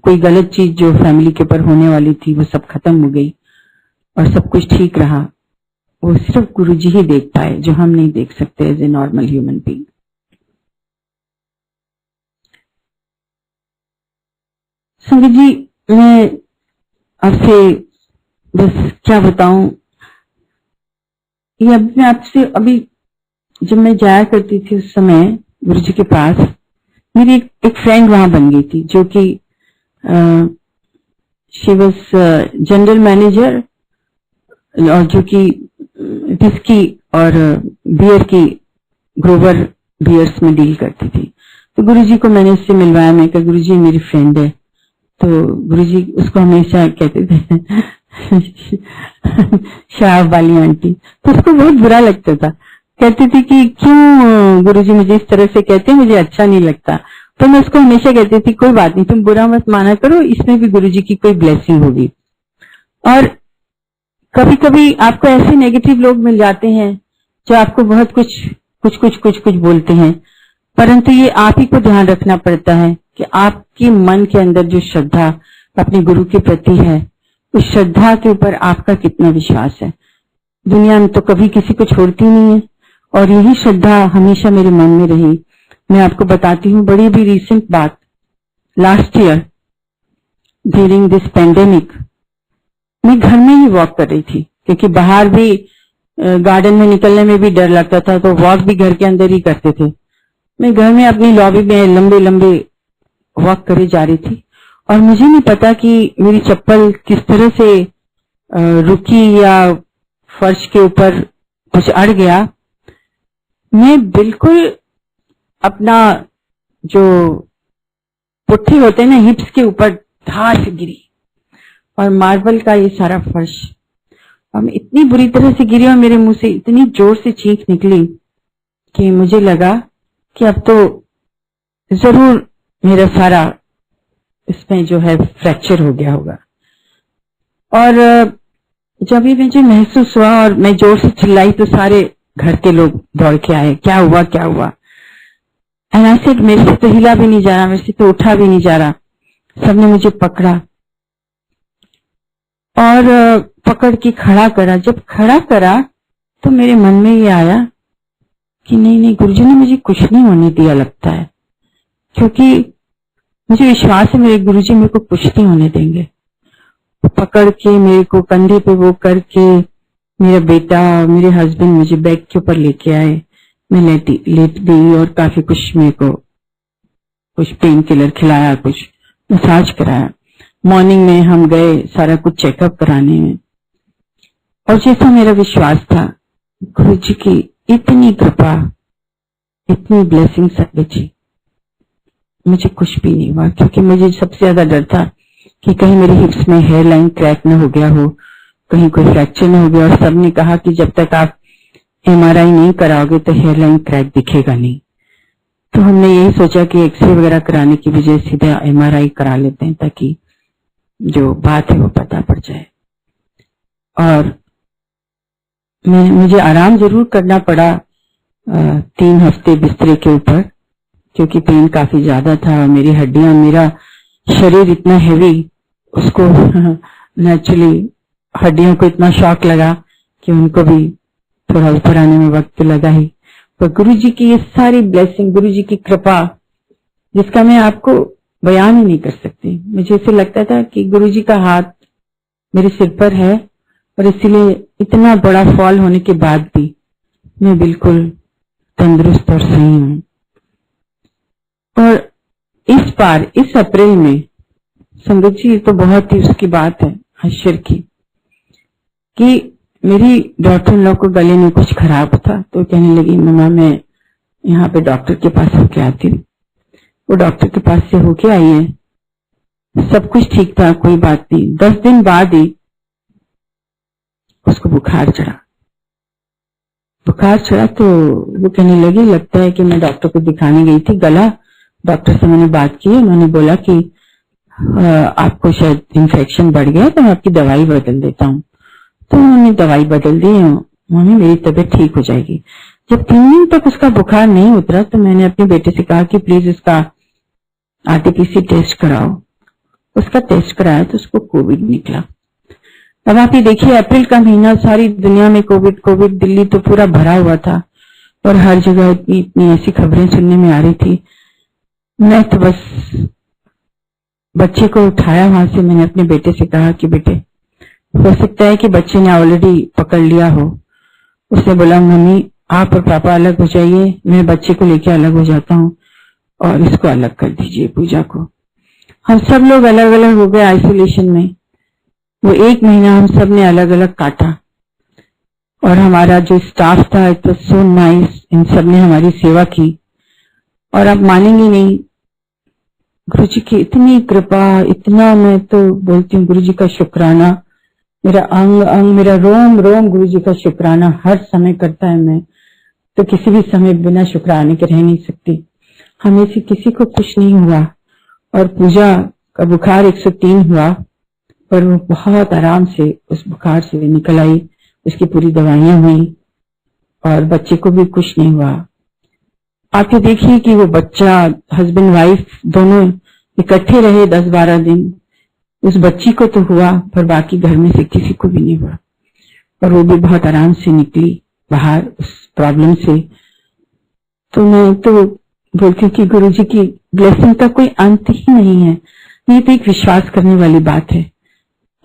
कोई गलत चीज जो फैमिली के ऊपर होने वाली थी वो सब खत्म हो गई और सब कुछ ठीक रहा। वो सिर्फ गुरुजी ही देख पाए, जो हम नहीं देख सकते as a normal human being. Sangat ji, मैं आपसे बस क्या बताऊं, ये मैं आपसे अभी जब मैं जाया करती थी उस समय गुरुजी के पास, मेरी एक फ्रेंड वहां बन गई थी, जो कि शी वाज जनरल मैनेजर, और जो कि विस्की और बियर की ग्रोवर बियर्स में डील करती थी। तो गुरुजी को मैंने उससे मिलवाया। मैं कहा गुरुजी मेरी फ्रेंड है। तो गुरुजी उसको हमेशा कहते थे शराब वाली आंटी। तो उसको बहुत बुरा लगता था, कहती थी कि क्यों गुरुजी मुझे इस तरह से कहते हैं, मुझे अच्छा नहीं लगता। तो मैं उसको हमेशा कहती थी कोई बात नहीं, तुम बुरा मत माना करो, इसमें भी गुरुजी की कोई ब्लेसिंग होगी। और कभी कभी आपको ऐसे नेगेटिव लोग मिल जाते हैं जो आपको बहुत कुछ बोलते हैं, परंतु ये आप ही को ध्यान रखना पड़ता है कि आपके मन के अंदर जो श्रद्धा अपने गुरु के प्रति है, उस श्रद्धा के ऊपर आपका कितना विश्वास है। दुनिया में तो कभी किसी को छोड़ती नहीं है, और यही श्रद्धा हमेशा मेरे मन में रही। मैं आपको बताती हूँ बड़ी भी रिसेंट बात। Last year during this pandemic मैं घर में ही वॉक कर रही थी, क्योंकि बाहर भी गार्डन में निकलने में भी डर लगता था, तो वॉक भी घर के अंदर ही करते थे। मैं घर में अपनी लॉबी में लंबे लंबे वॉक करे जा रही थी, और मुझे नहीं पता कि मेरी चप्पल किस तरह से रुकी या फर्श के ऊपर कुछ अड़ गया। मैं बिल्कुल अपना जो पुट्ठी होते हैं ना हिप्स के ऊपर धार से गिरी, और मार्बल का ये सारा फर्श, और मैं इतनी बुरी तरह से गिरी और मेरे मुंह से इतनी जोर से चीख निकली कि मुझे लगा कि अब तो जरूर मेरा सारा इसमें जो है फ्रैक्चर हो गया होगा। और जब ये मुझे महसूस हुआ और मैं जोर से चिल्लाई तो सारे घर के लोग दौड़ के आए, क्या हुआ क्या हुआ। एंड आई सेड मेरे से तो हिला भी नहीं जा रहा, मेरे से तो उठा भी नहीं जा रहा। सबने मुझे पकड़ा और पकड़ के खड़ा करा। जब खड़ा करा तो मेरे मन में ये आया कि नहीं नहीं, गुरुजी ने मुझे कुछ नहीं होने दिया लगता है, क्योंकि मुझे विश्वास है मेरे गुरुजी मेरे को कुछ नहीं होने देंगे। पकड़ के मेरे को कंधे पे वो करके मेरा बेटा और मेरे हस्बैंड मुझे बेड के ऊपर लेके आए। मैं लेट गई और काफी कुछ मेरे को कुछ पेन किलर खिलाया, कुछ मसाज कराया। मॉर्निंग में हम गए सारा कुछ चेकअप कराने में, और जैसा मेरा विश्वास था गुरुजी की इतनी कृपा, इतनी ब्लेसिंग संगत जी, मुझे कुछ भी नहीं हुआ। क्योंकि मुझे सबसे ज्यादा डर था कि कहीं मेरे हिप्स में हेयर लाइन क्रैक न हो गया हो, कहीं कोई फ्रैक्चर न हो गया। और सबने कहा कि जब तक आप एमआरआई नहीं कराओगे तो हेयर लाइन क्रैक दिखेगा नहीं। तो हमने यही सोचा कि एक्सरे वगैरह कराने की बजाय सीधे एमआरआई करा लेते हैं, ताकि जो बात है वो पता पड़ जाए। और मुझे आराम जरूर करना पड़ा 3 हफ्ते बिस्तरे के ऊपर, क्योंकि पेन काफी ज्यादा था। और मेरी हड्डियां, मेरा शरीर इतना हैवी, उसको नेचुरली हड्डियों को इतना शॉक लगा कि उनको भी थोड़ा ऊपर आने में वक्त लगा ही। पर गुरुजी की ये सारी ब्लेसिंग, गुरुजी की कृपा, जिसका मैं आपको बयान ही नहीं कर सकती। मुझे ऐसे लगता था कि गुरुजी का हाथ मेरे सिर पर है, और इसीलिए इतना बड़ा फॉल होने के बाद भी मैं बिल्कुल तंदुरुस्त और सही हूँ। और इस बार इस अप्रैल में संगत जी, तो बहुत ही उसकी बात है आश्चर्य की, कि मेरी डॉक्टर इन लोग को गले में कुछ खराब था, तो कहने लगी मम्मा मैं यहाँ पे डॉक्टर के पास होके आती हूँ। वो डॉक्टर के पास से होके आई है, सब कुछ ठीक था, कोई बात नहीं। 10 दिन बाद ही उसको बुखार चढ़ा। बुखार चढ़ा तो वो कहने लगी लगता है कि मैं डॉक्टर को दिखाने गई थी, गला डॉक्टर से मैंने बात की, उन्होंने बोला कि आपको शायद इन्फेक्शन बढ़ गया, तो मैं आपकी दवाई बदल देता हूँ। तो उन्होंने दवाई बदल दी, मम्मी मेरी तबीयत ठीक हो जाएगी। जब 3 दिन तक उसका बुखार नहीं उतरा तो मैंने अपने बेटे से कहा कि प्लीज उसका आरटीपीसी टेस्ट कराओ। उसका टेस्ट कराया तो उसको कोविड निकला। अब आप ये देखिए, अप्रैल का महीना, सारी दुनिया में कोविड कोविड, दिल्ली तो पूरा भरा हुआ था और हर जगह इतनी इतनी ऐसी खबरें सुनने में आ रही थी। मैं तो बस बच्चे को उठाया वहां से, मैंने अपने बेटे से कहा कि बेटे, हो सकता है कि बच्चे ने ऑलरेडी पकड़ लिया हो। उसने बोला मम्मी आप और पापा अलग हो जाइए, मैं बच्चे को लेके अलग हो जाता हूँ और इसको अलग कर दीजिए, पूजा को। हम सब लोग अलग अलग हो गए आइसोलेशन में। वो 1 महीना हम सब ने अलग अलग काटा और हमारा जो स्टाफ था इट वाज सो नाइस, इन सब ने हमारी सेवा की। और आप मानेंगे नहीं, गुरु जी की इतनी कृपा, इतना, मैं तो बोलती हूँ गुरु जी का शुक्राना, मेरा अंग अंग, मेरा रोम रोम गुरु जी का शुक्राना हर समय करता है। मैं तो किसी भी समय बिना शुक्राने के रह नहीं सकती। हमें से किसी को कुछ नहीं हुआ और पूजा का बुखार 103 हुआ, पर वो बहुत आराम से उस बुखार से निकल आई, उसकी पूरी दवाइयां हुई और बच्चे को भी कुछ नहीं हुआ। आप ये देखिए कि वो बच्चा, हस्बैंड वाइफ दोनों इकट्ठे रहे 10-12 दिन। उस बच्ची को तो हुआ पर बाकी घर में से किसी को भी नहीं हुआ और वो भी बहुत आराम से निकली बाहर उस प्रॉब्लम से। तो मैं तो बोलती हूँ कि गुरु जी की ब्लेसिंग का कोई अंत ही नहीं है। ये तो एक विश्वास करने वाली बात है।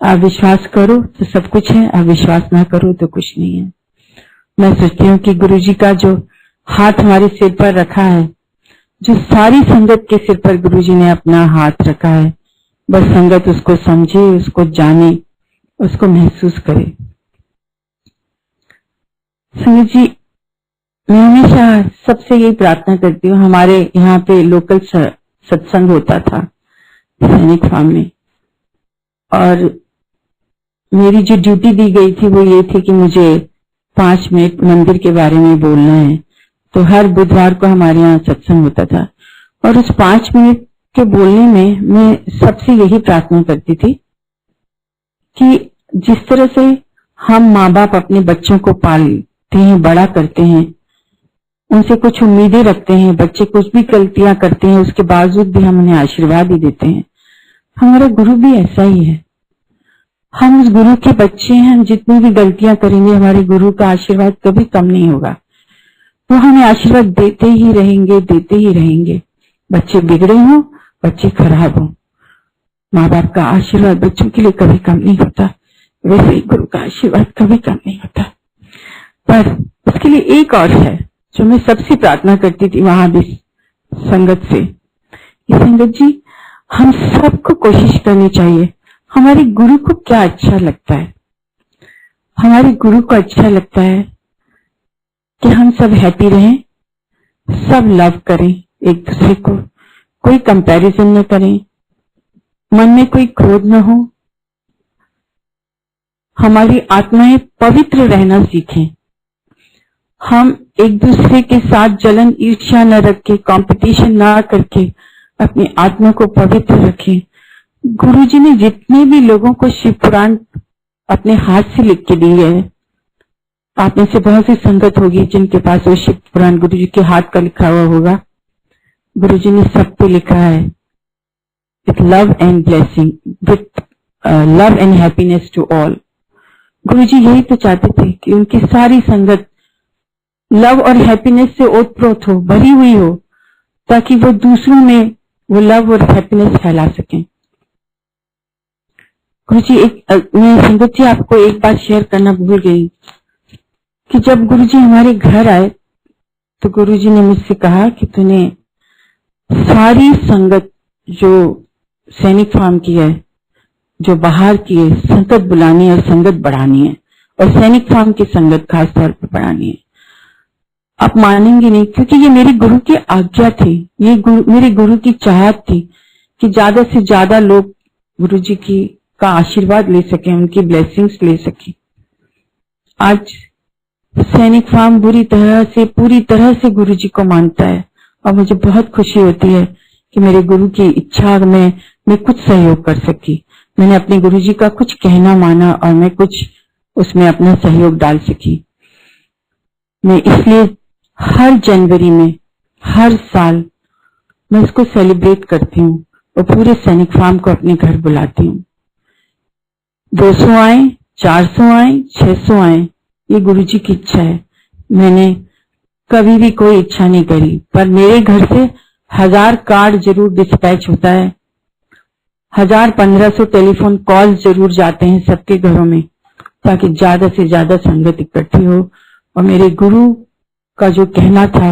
आप विश्वास करो तो सब कुछ है, आप विश्वास ना करो तो कुछ नहीं है। मैं सोचती हूँ कि गुरु जी का जो हाथ हमारे सिर पर रखा है, जो सारी संगत के सिर पर गुरु जी ने अपना हाथ रखा है, बस संगत उसको समझे, उसको जाने, उसको महसूस करे। संगत जी, मैं हमेशा सबसे यही प्रार्थना करती हूँ। हमारे यहाँ पे लोकल सत्संग होता था सैनिक फार्म में और मेरी जो ड्यूटी दी गई थी वो ये थी कि मुझे 5 मिनट मंदिर के बारे में बोलना है। तो हर बुधवार को हमारे यहाँ सत्संग होता था और उस 5 मिनट के बोलने में मैं सबसे यही प्रार्थना करती थी कि जिस तरह से हम माँ बाप अपने बच्चों को पालते हैं, बड़ा करते हैं, उनसे कुछ उम्मीदें रखते हैं, बच्चे कुछ भी गलतियां करते हैं उसके बावजूद भी हम उन्हें आशीर्वाद ही देते हैं, हमारा गुरु भी ऐसा ही है। हम उस गुरु के बच्चे हैं, हम जितनी भी गलतियां करेंगे हमारे गुरु का आशीर्वाद कभी कम नहीं होगा। वो हमें आशीर्वाद देते ही रहेंगे, देते ही रहेंगे। बच्चे बिगड़े हों, बच्चे खराब हों, माँ बाप का आशीर्वाद बच्चों के लिए कभी कम नहीं होता, वैसे ही गुरु का आशीर्वाद कभी कम नहीं होता। पर उसके लिए एक और है जो मैं सबसे प्रार्थना करती थी वहां भी संगत से, ये संगत जी, हम सबको कोशिश करनी चाहिए, हमारे गुरु को क्या अच्छा लगता है। हमारे गुरु को अच्छा लगता है कि हम सब हैप्पी रहें, सब लव करें एक दूसरे को, कोई कंपैरिजन न करें, मन में कोई क्रोध न हो, हमारी आत्माएं पवित्र रहना सीखें। हम एक दूसरे के साथ जलन ईर्ष्या न रख के, कंपटीशन ना करके अपनी आत्मा को पवित्र रखें। गुरुजी ने जितने भी लोगों को शिव पुराण अपने हाथ से लिख के दी है, आप में से बहुत सी संगत होगी जिनके पास वो शिव पुराण गुरुजी के हाथ का लिखा हुआ होगा। गुरुजी ने सब पे लिखा है, with love and blessing, with love and happiness to all. Guruji यही तो चाहते थे कि उनकी सारी संगत लव और हैप्पीनेस से ओतप्रोत हो, भरी हुई हो, ताकि वो दूसरों में वो लव और हैप्पीनेस फैला सकें। गुरुजी, मैं संगत जी आपको एक बात शेयर करना भूल गई कि जब गुरुजी हमारे घर आए तो गुरुजी ने मुझसे कहा कि तूने सारी संगत जो सैनिक फार्म की है, जो बाहर की है, संगत बुलानी है और संगत बढ़ानी है, और सैनिक फार्म की संगत खास तौर पर बढ़ानी है। आप मानेंगे नहीं, क्योंकि ये मेरे गुरु की आज्ञा थी, ये मेरे गुरु की चाहत थी कि ज्यादा से ज्यादा लोग गुरुजी की का आशीर्वाद ले सके, उनकी ब्लेसिंग्स ले सके। आज सैनिक फार्म पूरी तरह से गुरुजी को मानता है और मुझे बहुत खुशी होती है कि मेरे गुरु की इच्छा में मैं कुछ सहयोग कर सकी। मैंने अपने गुरुजी का कुछ कहना माना और मैं कुछ उसमें अपना सहयोग डाल सकी। मैं इसलिए हर जनवरी में, हर साल मैं इसको सेलिब्रेट करती हूँ और पूरे सैनिक फार्म को अपने घर बुलाती हूँ। 200 आए, 400 आए 600 आए, ये गुरु जी की इच्छा है। मैंने कभी भी कोई इच्छा नहीं करी, पर मेरे घर से 1000 कार्ड जरूर डिस्पैच होता है, 1000-1500 टेलीफोन कॉल जरूर जाते हैं सबके घरों में, ताकि ज्यादा से ज्यादा संगत इकट्ठी हो और मेरे गुरु का जो कहना था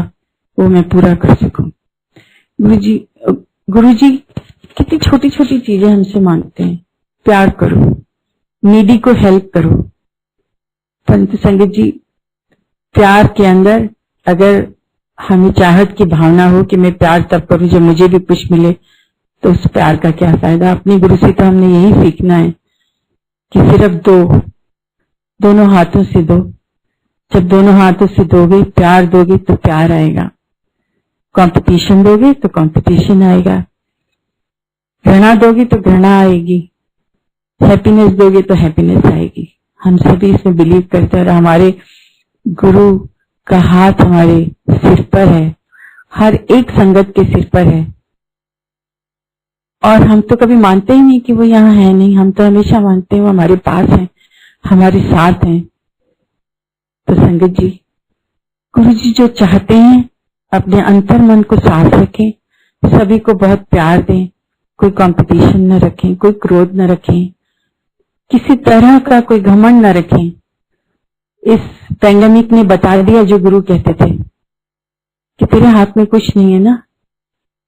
वो मैं पूरा कर सकूं। गुरु जी कितनी छोटी छोटी चीजें हमसे मांगते हैं, प्यार करो, नीडी को हेल्प करो। परंतु संगत जी, प्यार के अंदर अगर हमें चाहत की भावना हो कि मैं प्यार तब करूं जब मुझे भी कुछ मिले, तो उस प्यार का क्या फायदा। अपने गुरु से तो हमने यही सीखना है कि सिर्फ दोनों हाथों से दो। जब दोनों हाथों से दोगे, प्यार दोगे तो प्यार आएगा, कंपटीशन दोगे तो कंपटीशन आएगा, घृणा दोगे तो घृणा आएगी, हैप्पीनेस दोगे तो हैप्पीनेस आएगी। हम सभी इसमें बिलीव करते हैं और हमारे गुरु का हाथ हमारे सिर पर है, हर एक संगत के सिर पर है। और हम तो कभी मानते ही नहीं कि वो यहाँ है नहीं, हम तो हमेशा मानते हैं वो हमारे पास है, हमारे साथ हैं। तो संगत जी, गुरु जी जो चाहते हैं अपने अंतर मन को साफ रखें, सभी को बहुत प्यार दें, कोई कंपटीशन न रखें, कोई क्रोध न रखें, किसी तरह का कोई घमंड न रखें। इस पैंडेमिक ने बता दिया जो गुरु कहते थे कि तेरे हाथ में कुछ नहीं है ना,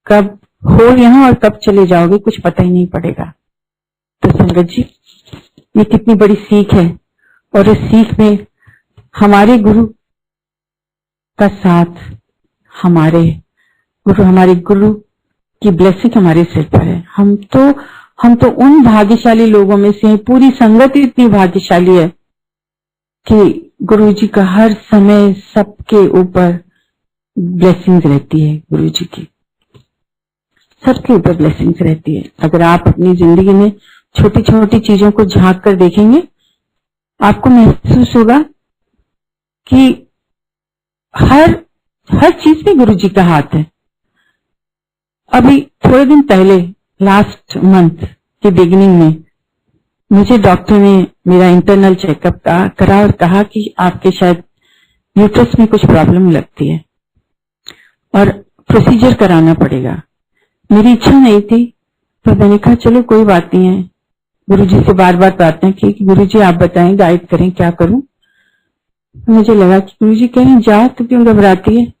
कब हो यहाँ और कब चले जाओगे कुछ पता ही नहीं पड़ेगा। तो संगत जी, ये कितनी बड़ी सीख है और इस सीख में हमारे गुरु का साथ, हमारे गुरु की ब्लेसिंग हमारे सिर पर है। हम तो उन भाग्यशाली लोगों में से हैं, पूरी संगत इतनी भाग्यशाली है कि गुरु जी का हर समय सबके ऊपर ब्लेसिंग्स रहती है। गुरु जी की सबके ऊपर ब्लेसिंग्स रहती है। अगर आप अपनी जिंदगी में छोटी छोटी चीजों को झांक कर देखेंगे, आपको महसूस होगा कि हर चीज में गुरु जी का हाथ है। अभी थोड़े दिन पहले, लास्ट मंथ के बिगिनिंग में, मुझे डॉक्टर ने मेरा इंटरनल चेकअप करा और कहा कि आपके शायद यूट्रस में कुछ प्रॉब्लम लगती है और प्रोसीजर कराना पड़ेगा। मेरी इच्छा नहीं थी, पर मैंने कहा चलो कोई बात नहीं है। गुरुजी से बार बार प्रार्थना की कि गुरुजी आप बताएं, गाइड करें, क्या करूं। मुझे लगा कि गुरुजी कह रहे हैं जा, तू क्यों घबराती है,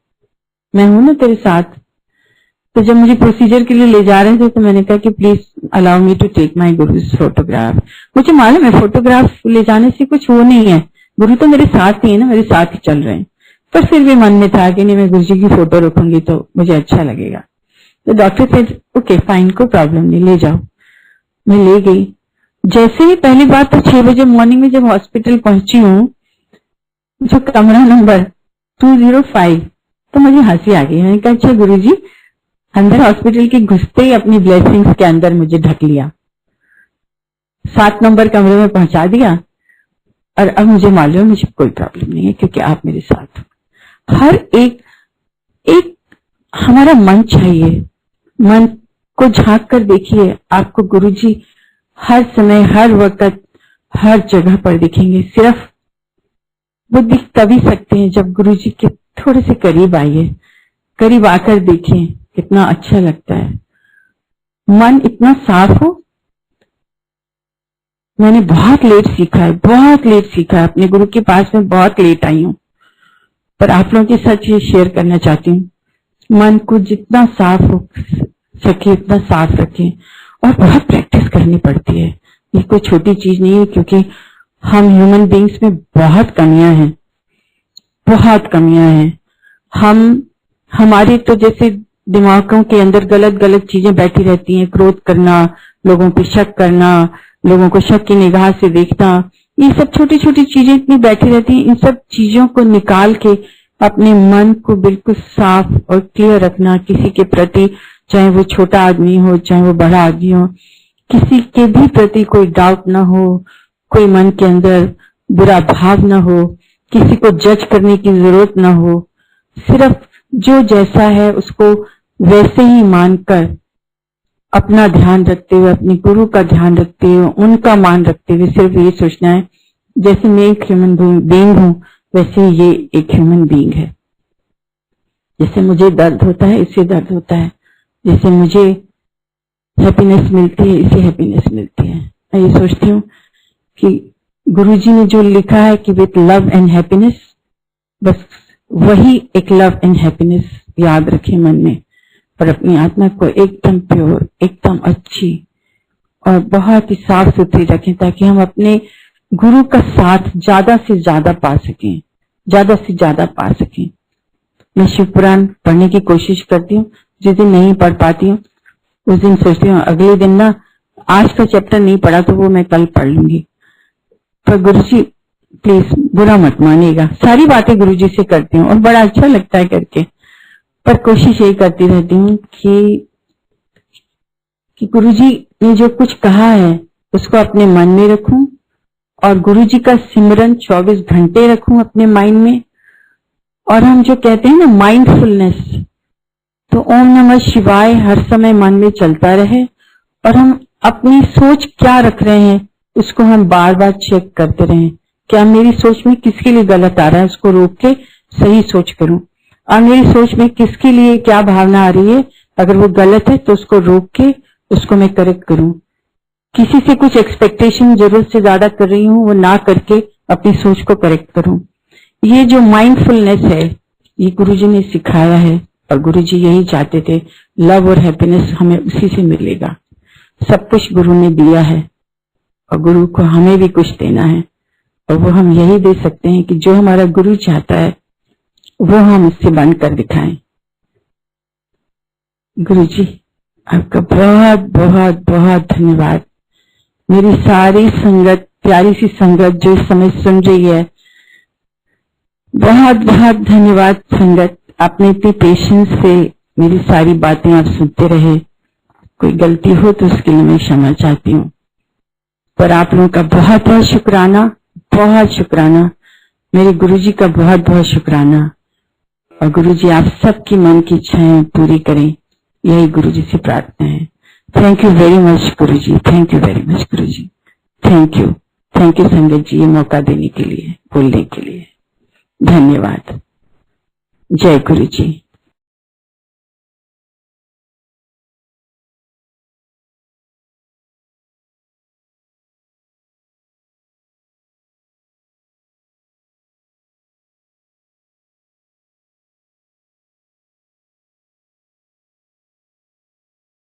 मैं हूं ना तेरे साथ। तो जब मुझे प्रोसीजर के लिए ले जा रहे थे तो मैंने कहा कि please allow me to take my Guru's photograph. मुझे मालूम है फोटोग्राफ ले जाने से कुछ वो नहीं है, गुरु तो मेरे साथ ही है ना, मेरे साथ ही चल रहे हैं। पर फिर भी मन में था कि नहीं, मैं गुरुजी की फोटो रखूंगी तो मुझे अच्छा लगेगा। तो डॉक्टर से ओके फाइन, कोई प्रॉब्लम नहीं, ले जाओ। मैं ले गई। जैसे ही पहली बार तो 6 बजे मॉर्निंग में जब हॉस्पिटल पहुंची हूँ, जो कमरा नंबर 205, तो मुझे हंसी आ गई। मैंने कहा अच्छा गुरुजी, अंदर हॉस्पिटल के घुसते ही अपनी ब्लेसिंग्स के अंदर मुझे ढक लिया, 7 नंबर कमरे में पहुंचा दिया। और अब मुझे मालूम है मुझे कोई प्रॉब्लम नहीं है, क्योंकि आप मेरे साथ हो। हर एक हमारा मन चाहिए, मन को झांक कर देखिए, आपको गुरुजी हर समय, हर वक्त, हर जगह पर दिखेंगे। सिर्फ वो दिख तभी सकते हैं जब गुरुजी के थोड़े से करीब आइए, करीब आकर देखें, कितना अच्छा लगता है, मन इतना साफ हो। मैंने बहुत लेट सीखा है, अपने गुरु के पास में बहुत लेट आई हूँ, पर आप लोगों के साथ ये शेयर करना चाहती हूँ। मन को जितना साफ हो सके उतना साफ रखें, और बहुत प्रैक्टिस करनी पड़ती है। ये कोई छोटी चीज नहीं है, क्योंकि हम ह्यूमन बीइंग्स में बहुत कमियां हैं। हमारे तो जैसे दिमागों के अंदर गलत गलत चीजें बैठी रहती हैं, क्रोध करना, लोगों पे शक करना, लोगों को शक की निगाह से देखना, ये सब छोटी छोटी चीजें इतनी बैठी रहती हैं। इन सब चीजों को निकाल के अपने मन को बिल्कुल साफ और क्लियर रखना, किसी के प्रति, चाहे वो छोटा आदमी हो चाहे वो बड़ा आदमी हो, किसी के भी प्रति कोई डाउट ना हो, कोई मन के अंदर बुरा भाव ना हो, किसी को जज करने की जरूरत ना हो। सिर्फ जो जैसा है उसको वैसे ही मानकर, अपना ध्यान रखते हुए, अपने गुरु का ध्यान रखते हुए, उनका मान रखते हुए सिर्फ ये सोचना है जैसे मैं एक ह्यूमन बीइंग हूं, वैसे ये एक ह्यूमन बीइंग है। जैसे मुझे दर्द होता है, इससे दर्द होता है। जैसे मुझे हैप्पीनेस मिलती है, इससे हैप्पीनेस मिलती है। मैं ये सोचती हूँ कि गुरुजी ने जो लिखा है कि विथ लव एंड हैप्पीनेस, बस वही एक लव एंड हैप्पीनेस याद रखें मन में, और अपनी आत्मा को एकदम प्योर, एकदम अच्छी और बहुत ही साफ सुथरी रखें, ताकि हम अपने गुरु का साथ ज्यादा से ज्यादा पा सकें, ज्यादा से ज्यादा पा सकें। मैं शिव पुराण पढ़ने की कोशिश करती हूँ। जिस दिन नहीं पढ़ पाती हूँ उस दिन सोचती हूँ अगले दिन ना, आज का चैप्टर नहीं पढ़ा तो वो मैं कल पढ़ लूंगी। पर गुरुजी प्लीज बुरा मत मानिएगा, सारी बातें गुरुजी से करती हूँ और बड़ा अच्छा लगता है करके, पर कोशिश यही करती रहती हूँ कि गुरुजी ने जो कुछ कहा है उसको अपने मन में रखूं और गुरुजी का सिमरन 24 घंटे रखूं अपने माइंड में। और हम जो कहते हैं ना माइंडफुलनेस, तो ओम नमः शिवाय हर समय मन में चलता रहे और हम अपनी सोच क्या रख रहे हैं उसको हम बार बार चेक करते रहें। क्या मेरी सोच में किसके लिए गलत आ रहा है, उसको रोक के सही सोच करूं। और मेरी सोच में किसके लिए क्या भावना आ रही है, अगर वो गलत है तो उसको रोक के उसको मैं करेक्ट करूं। किसी से कुछ एक्सपेक्टेशन जरूरत से ज्यादा कर रही हूं, वो ना करके अपनी सोच को करेक्ट करूं। ये जो माइंडफुलनेस है ये गुरुजी ने सिखाया है, और गुरुजी यही चाहते थे, लव और हैप्पीनेस हमें उसी से मिलेगा। सब कुछ गुरु ने दिया है और गुरु को हमें भी कुछ देना है, और वो हम यही दे सकते हैं कि जो हमारा गुरु चाहता है वो हम इससे बनकर दिखाएं। गुरुजी आपका बहुत बहुत बहुत धन्यवाद। मेरी सारी संगत, प्यारी सी संगत जो इस समय सुन रही है, बहुत बहुत धन्यवाद संगत। आपने इतनी पेशेंस से मेरी सारी बातें आप सुनते रहे। कोई गलती हो तो उसके लिए मैं क्षमा चाहती हूँ, पर आप लोगों का बहुत बहुत शुक्राना, बहुत शुक्राना। मेरे गुरुजी का बहुत बहुत शुक्राना। और गुरुजी आप सबकी मन की इच्छाएं पूरी करें, यही गुरुजी से प्रार्थना है। Thank you very much Guruji, thank you very much Guruji, thank you संगत जी, ये मौका देने के लिए, बोलने के लिए धन्यवाद। जय गुरुजी।